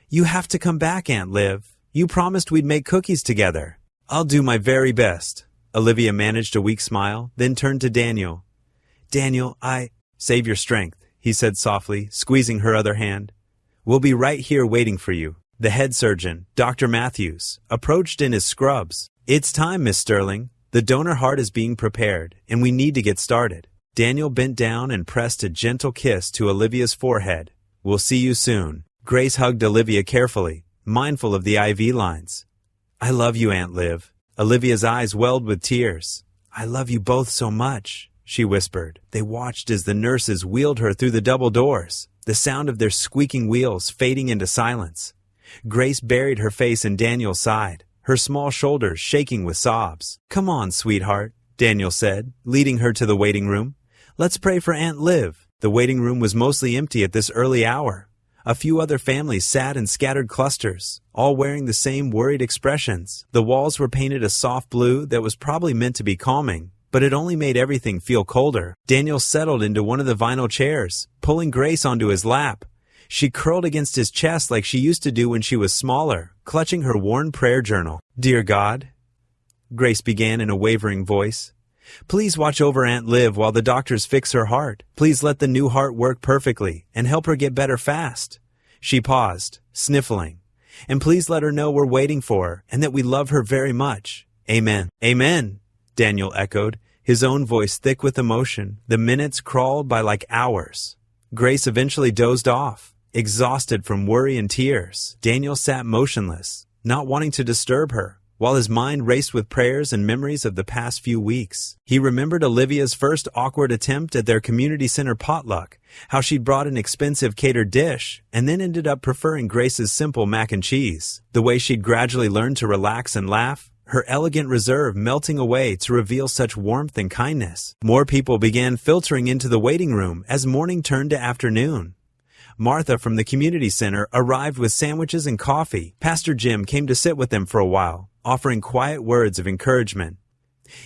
"You have to come back, Aunt Liv. You promised we'd make cookies together." "I'll do my very best." Olivia managed a weak smile, then turned to Daniel. "Daniel, Save your strength," he said softly, squeezing her other hand. "We'll be right here waiting for you." The head surgeon, Dr. Matthews, approached in his scrubs. "It's time, Miss Sterling. The donor heart is being prepared, and we need to get started." Daniel bent down and pressed a gentle kiss to Olivia's forehead. "We'll see you soon." Grace hugged Olivia carefully, mindful of the IV lines. "I love you, Aunt Liv." Olivia's eyes welled with tears. "I love you both so much," she whispered. They watched as the nurses wheeled her through the double doors, the sound of their squeaking wheels fading into silence. Grace buried her face in Daniel's side, her small shoulders shaking with sobs. "Come on, sweetheart," Daniel said, leading her to the waiting room. "Let's pray for Aunt Liv." The waiting room was mostly empty at this early hour. A few other families sat in scattered clusters, all wearing the same worried expressions. The walls were painted a soft blue that was probably meant to be calming, but it only made everything feel colder. Daniel settled into one of the vinyl chairs, pulling Grace onto his lap. She curled against his chest like she used to do when she was smaller, clutching her worn prayer journal. "Dear God," Grace began in a wavering voice. Please watch over Aunt Liv while the doctors fix her heart. Please let the new heart work perfectly and help her get better fast. She paused, sniffling. And please let her know we're waiting for her and that we love her very much. Amen. Amen, Daniel echoed, his own voice thick with emotion. The minutes crawled by like hours. Grace eventually dozed off, exhausted from worry and tears. Daniel sat motionless, not wanting to disturb her, while his mind raced with prayers and memories of the past few weeks. He remembered Olivia's first awkward attempt at their community center potluck, how she'd brought an expensive catered dish, and then ended up preferring Grace's simple mac and cheese. The way she'd gradually learned to relax and laugh, her elegant reserve melting away to reveal such warmth and kindness. More people began filtering into the waiting room as morning turned to afternoon. Martha from the community center arrived with sandwiches and coffee. Pastor Jim came to sit with them for a while, offering quiet words of encouragement.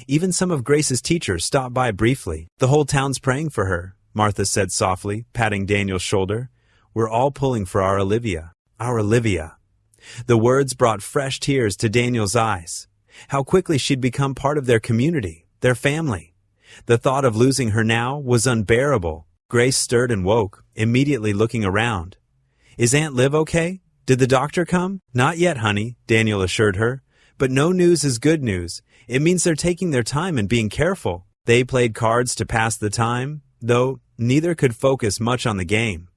Even some of Grace's teachers stopped by briefly. The whole town's praying for her, Martha said softly, patting Daniel's shoulder. We're all pulling for our Olivia. Our Olivia. The words brought fresh tears to Daniel's eyes. How quickly she'd become part of their community, their family. The thought of losing her now was unbearable. Grace stirred and woke, immediately looking around. Is Aunt Liv okay? Did the doctor come? Not yet, honey, Daniel assured her. But no news is good news. It means they're taking their time and being careful. They played cards to pass the time, though neither could focus much on the game.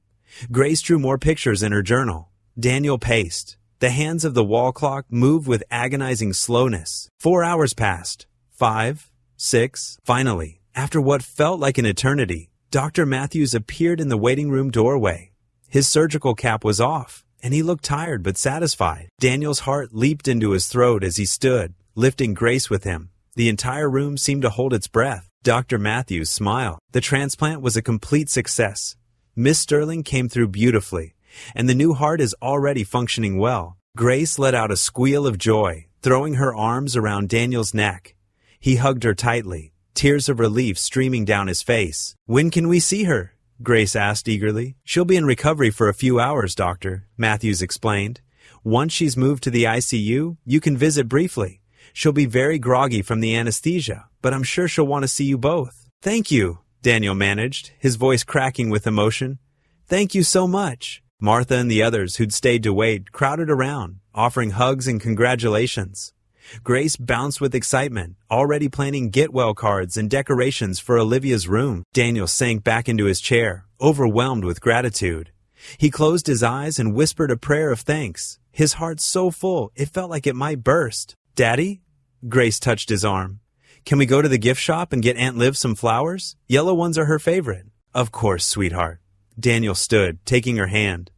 Grace drew more pictures in her journal. Daniel paced. The hands of the wall clock moved with agonizing slowness. 4 hours passed. 5, 6. Finally, after what felt like an eternity, Dr. Matthews appeared in the waiting room doorway. His surgical cap was off, and he looked tired but satisfied. Daniel's heart leaped into his throat as he stood, lifting Grace with him. The entire room seemed to hold its breath. Dr. Matthews smiled. The transplant was a complete success. Miss Sterling came through beautifully, and the new heart is already functioning well. Grace let out a squeal of joy, throwing her arms around Daniel's neck. He hugged her tightly, tears of relief streaming down his face. When can we see her? Grace asked eagerly. She'll be in recovery for a few hours, Doctor, Matthews explained. Once she's moved to the ICU, you can visit briefly. She'll be very groggy from the anesthesia, but I'm sure she'll want to see you both. Thank you, Daniel managed, his voice cracking with emotion. Thank you so much. Martha and the others who'd stayed to wait crowded around, offering hugs and congratulations. Grace bounced with excitement, already planning get-well cards and decorations for Olivia's room. Daniel sank back into his chair, overwhelmed with gratitude. He closed his eyes and whispered a prayer of thanks, his heart so full it felt like it might burst. Daddy? Grace touched his arm. Can we go to the gift shop and get Aunt Liv some flowers? Yellow ones are her favorite. Of course, sweetheart. Daniel stood, taking her hand.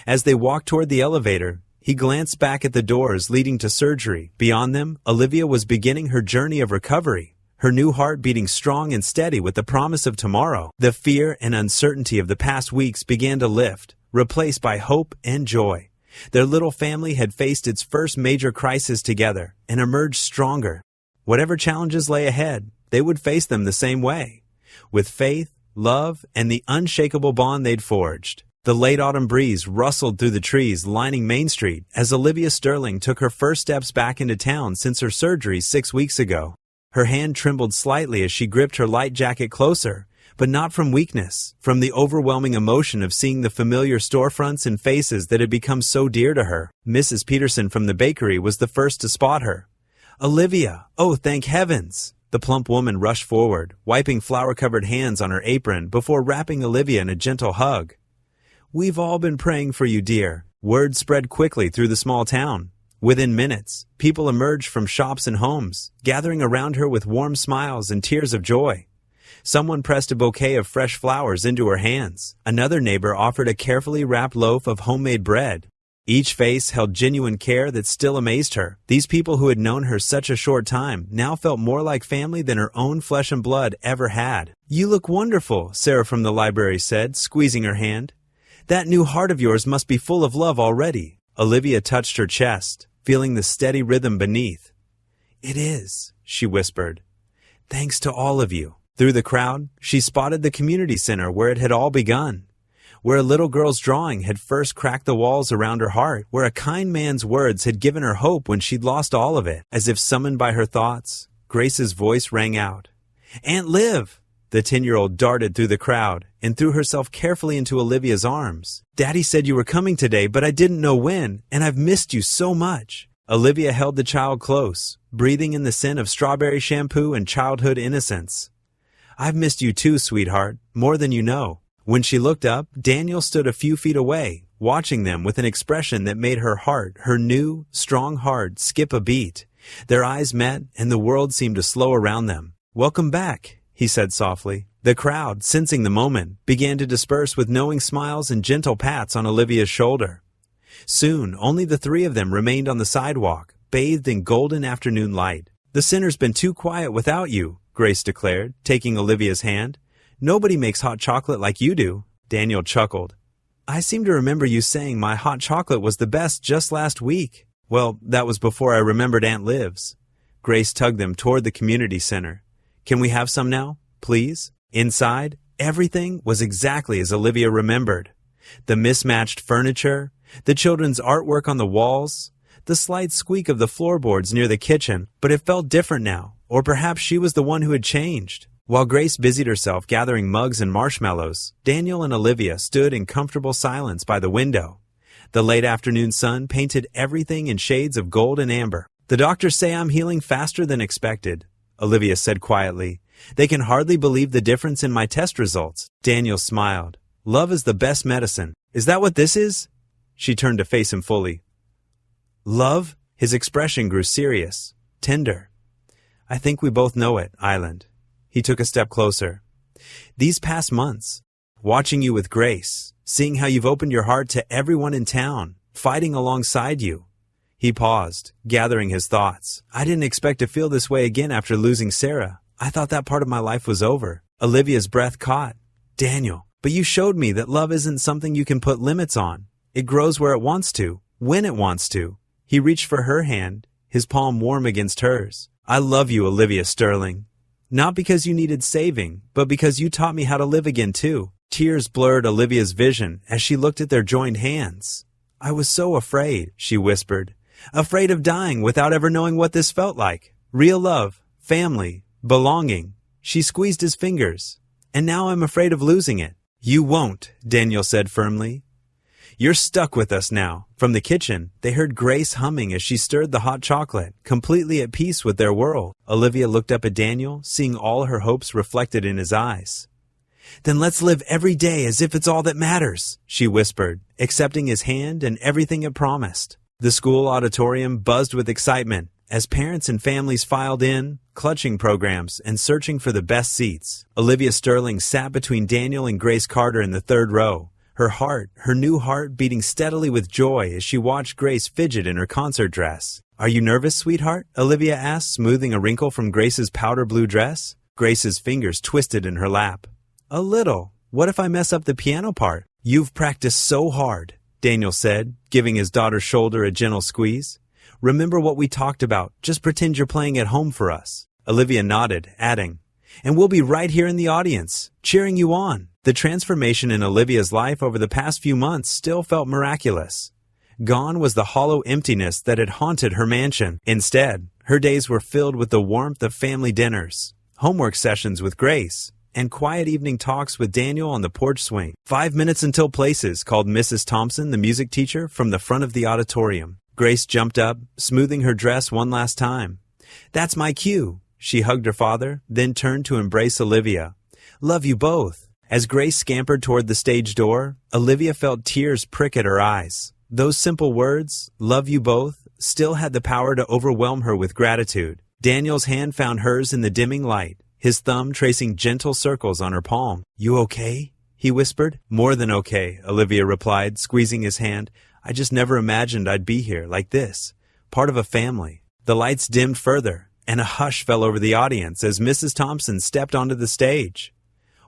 As they walked toward the elevator, he glanced back at the doors leading to surgery. Beyond them, Olivia was beginning her journey of recovery, her new heart beating strong and steady with the promise of tomorrow. The fear and uncertainty of the past weeks began to lift, replaced by hope and joy. Their little family had faced its first major crisis together and emerged stronger. Whatever challenges lay ahead, they would face them the same way, with faith, love, and the unshakable bond they'd forged. The late autumn breeze rustled through the trees lining Main Street as Olivia Sterling took her first steps back into town since her surgery 6 weeks ago. Her hand trembled slightly as she gripped her light jacket closer, but not from weakness, from the overwhelming emotion of seeing the familiar storefronts and faces that had become so dear to her. Mrs. Peterson from the bakery was the first to spot her. Olivia! Oh, thank heavens! The plump woman rushed forward, wiping flour-covered hands on her apron before wrapping Olivia in a gentle hug. We've all been praying for you, dear. Word spread quickly through the small town. Within minutes, people emerged from shops and homes, gathering around her with warm smiles and tears of joy. Someone pressed a bouquet of fresh flowers into her hands. Another neighbor offered a carefully wrapped loaf of homemade bread. Each face held genuine care that still amazed her. These people who had known her such a short time now felt more like family than her own flesh and blood ever had. You look wonderful, Sarah from the library said, squeezing her hand. That new heart of yours must be full of love already. Olivia touched her chest, feeling the steady rhythm beneath. It is, she whispered. Thanks to all of you. Through the crowd, she spotted the community center where it had all begun. where a little girl's drawing had first cracked the walls around her heart, where a kind man's words had given her hope when she'd lost all of it. As if summoned by her thoughts, Grace's voice rang out. "Aunt Liv!" The 10-year-old darted through the crowd and threw herself carefully into Olivia's arms. "Daddy said you were coming today, but I didn't know when, and I've missed you so much." Olivia held the child close, breathing in the scent of strawberry shampoo and childhood innocence. "I've missed you too, sweetheart, more than you know." When she looked up, Daniel stood a few feet away, watching them with an expression that made her heart, her new, strong heart, skip a beat. Their eyes met, and the world seemed to slow around them. "Welcome back," he said softly. The crowd, sensing the moment, began to disperse with knowing smiles and gentle pats on Olivia's shoulder. Soon, only the three of them remained on the sidewalk, bathed in golden afternoon light. "The center's been too quiet without you," Grace declared, taking Olivia's hand. "Nobody makes hot chocolate like you do." Daniel chuckled. "I seem to remember you saying my hot chocolate was the best just last week." "Well, that was before I remembered Aunt Liv's." Grace tugged them toward the community center. "Can we have some now, please?" Inside, everything was exactly as Olivia remembered. The mismatched furniture, the children's artwork on the walls, the slight squeak of the floorboards near the kitchen, but it felt different now, or perhaps she was the one who had changed. While Grace busied herself gathering mugs and marshmallows, Daniel and Olivia stood in comfortable silence by the window. The late afternoon sun painted everything in shades of gold and amber. "The doctors say I'm healing faster than expected," Olivia said quietly. "They can hardly believe the difference in my test results." Daniel smiled. "Love is the best medicine. Is that what this is?" She turned to face him fully. "Love?" His expression grew serious, tender. "I think we both know it, Island." He took a step closer. "These past months, watching you with Grace, seeing how you've opened your heart to everyone in town, fighting alongside you." He paused, gathering his thoughts. "I didn't expect to feel this way again after losing Sarah. I thought that part of my life was over." Olivia's breath caught. "Daniel, but you showed me that love isn't something you can put limits on. It grows where it wants to, when it wants to." He reached for her hand, his palm warm against hers. "I love you, Olivia Sterling. Not because you needed saving, but because you taught me how to live again too." Tears blurred Olivia's vision as she looked at their joined hands. "I was so afraid," she whispered. "Afraid of dying without ever knowing what this felt like. Real love, family, belonging." She squeezed his fingers. "And now I'm afraid of losing it." "You won't," Daniel said firmly. "You're stuck with us now." From the kitchen, they heard Grace humming as she stirred the hot chocolate, completely at peace with their world. Olivia looked up at Daniel, seeing all her hopes reflected in his eyes. "Then let's live every day as if it's all that matters," she whispered, accepting his hand and everything it promised. The school auditorium buzzed with excitement as parents and families filed in, clutching programs and searching for the best seats. Olivia Sterling sat between Daniel and Grace Carter in the third row, her heart, her new heart, beating steadily with joy as she watched Grace fidget in her concert dress. "Are you nervous, sweetheart?" Olivia asked, smoothing a wrinkle from Grace's powder blue dress. Grace's fingers twisted in her lap. "A little. What if I mess up the piano part?" "You've practiced so hard," Daniel said, giving his daughter's shoulder a gentle squeeze. "Remember what we talked about. Just pretend you're playing at home for us." Olivia nodded, adding, "And we'll be right here in the audience, cheering you on." The transformation in Olivia's life over the past few months still felt miraculous. Gone was the hollow emptiness that had haunted her mansion. Instead, her days were filled with the warmth of family dinners, homework sessions with Grace, and quiet evening talks with Daniel on the porch swing. 5 minutes until places, called Mrs. Thompson, the music teacher, from the front of the auditorium. Grace jumped up, smoothing her dress one last time. "That's my cue." She hugged her father, then turned to embrace Olivia. "Love you both." As Grace scampered toward the stage door, Olivia felt tears prick at her eyes. Those simple words, "love you both," still had the power to overwhelm her with gratitude. Daniel's hand found hers in the dimming light, his thumb tracing gentle circles on her palm. "You okay?" he whispered. "More than okay," Olivia replied, squeezing his hand. "I just never imagined I'd be here, like this, part of a family." The lights dimmed further, and a hush fell over the audience as Mrs. Thompson stepped onto the stage.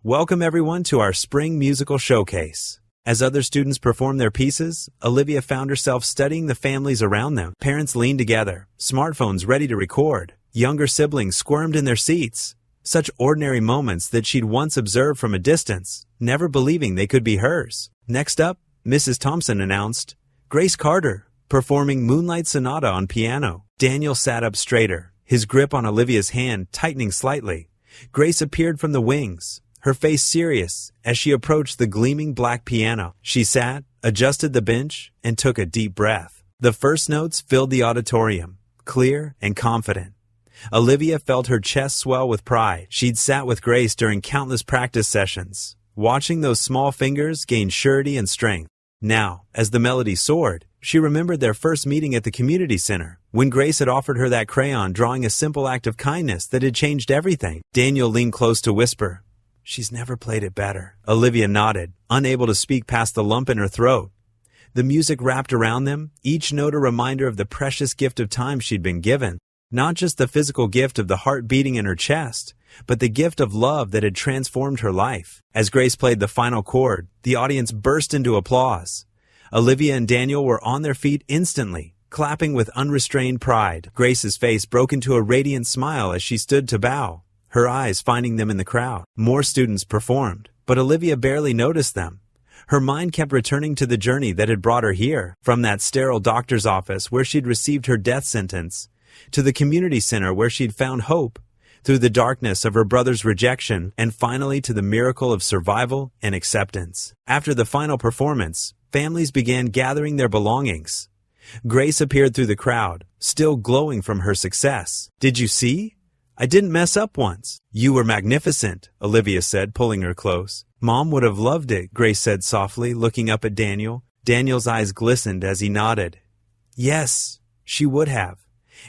"Welcome everyone to our spring musical showcase." As other students performed their pieces, Olivia found herself studying the families around them. Parents leaned together, smartphones ready to record. Younger siblings squirmed in their seats. Such ordinary moments that she'd once observed from a distance, never believing they could be hers. Next up, Mrs. Thompson announced, Grace Carter, performing Moonlight Sonata on piano. Daniel sat up straighter, his grip on Olivia's hand tightening slightly. Grace appeared from the wings, her face serious as she approached the gleaming black piano. She sat, adjusted the bench, and took a deep breath. The first notes filled the auditorium, clear and confident. Olivia felt her chest swell with pride. She'd sat with Grace during countless practice sessions, watching those small fingers gain surety and strength. Now, as the melody soared, she remembered their first meeting at the community center, when Grace had offered her that crayon drawing a simple act of kindness that had changed everything. Daniel leaned close to whisper, She's never played it better. Olivia nodded, unable to speak past the lump in her throat. The music wrapped around them, each note a reminder of the precious gift of time she'd been given. Not just the physical gift of the heart beating in her chest, but the gift of love that had transformed her life. As Grace played the final chord, the audience burst into applause. Olivia and Daniel were on their feet instantly, clapping with unrestrained pride. Grace's face broke into a radiant smile as she stood to bow, her eyes finding them in the crowd. More students performed, but Olivia barely noticed them. Her mind kept returning to the journey that had brought her here, from that sterile doctor's office where she'd received her death sentence, to the community center where she'd found hope, through the darkness of her brother's rejection, and finally to the miracle of survival and acceptance. After the final performance, families began gathering their belongings. Grace appeared through the crowd, still glowing from her success. Did you see? I didn't mess up once. You were magnificent, Olivia said, pulling her close. Mom would have loved it, Grace said softly, looking up at Daniel. Daniel's eyes glistened as he nodded. Yes, she would have.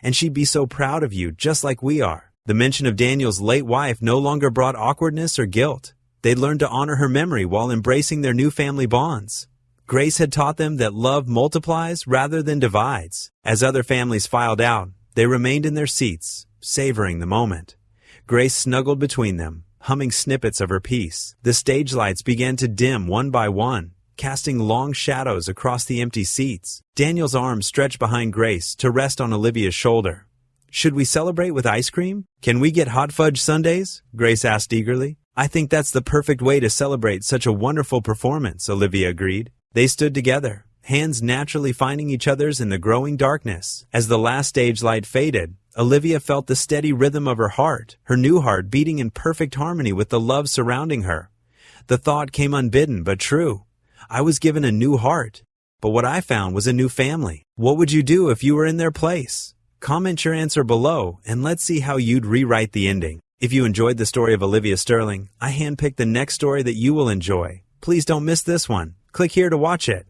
And she'd be so proud of you, just like we are. The mention of Daniel's late wife no longer brought awkwardness or guilt. They'd learned to honor her memory while embracing their new family bonds. Grace had taught them that love multiplies rather than divides. As other families filed out, they remained in their seats, savoring the moment. Grace snuggled between them, humming snippets of her piece. The stage lights began to dim one by one, casting long shadows across the empty seats. Daniel's arm stretched behind Grace to rest on Olivia's shoulder. Should we celebrate with ice cream? Can we get hot fudge sundaes? Grace asked eagerly. I think that's the perfect way to celebrate such a wonderful performance, Olivia agreed. They stood together, hands naturally finding each other's in the growing darkness. As the last stage light faded, Olivia felt the steady rhythm of her heart, her new heart beating in perfect harmony with the love surrounding her. The thought came unbidden but true. I was given a new heart, but what I found was a new family. What would you do if you were in their place? Comment your answer below and let's see how you'd rewrite the ending. If you enjoyed the story of Olivia Sterling, I handpicked the next story that you will enjoy. Please don't miss this one. Click here to watch it.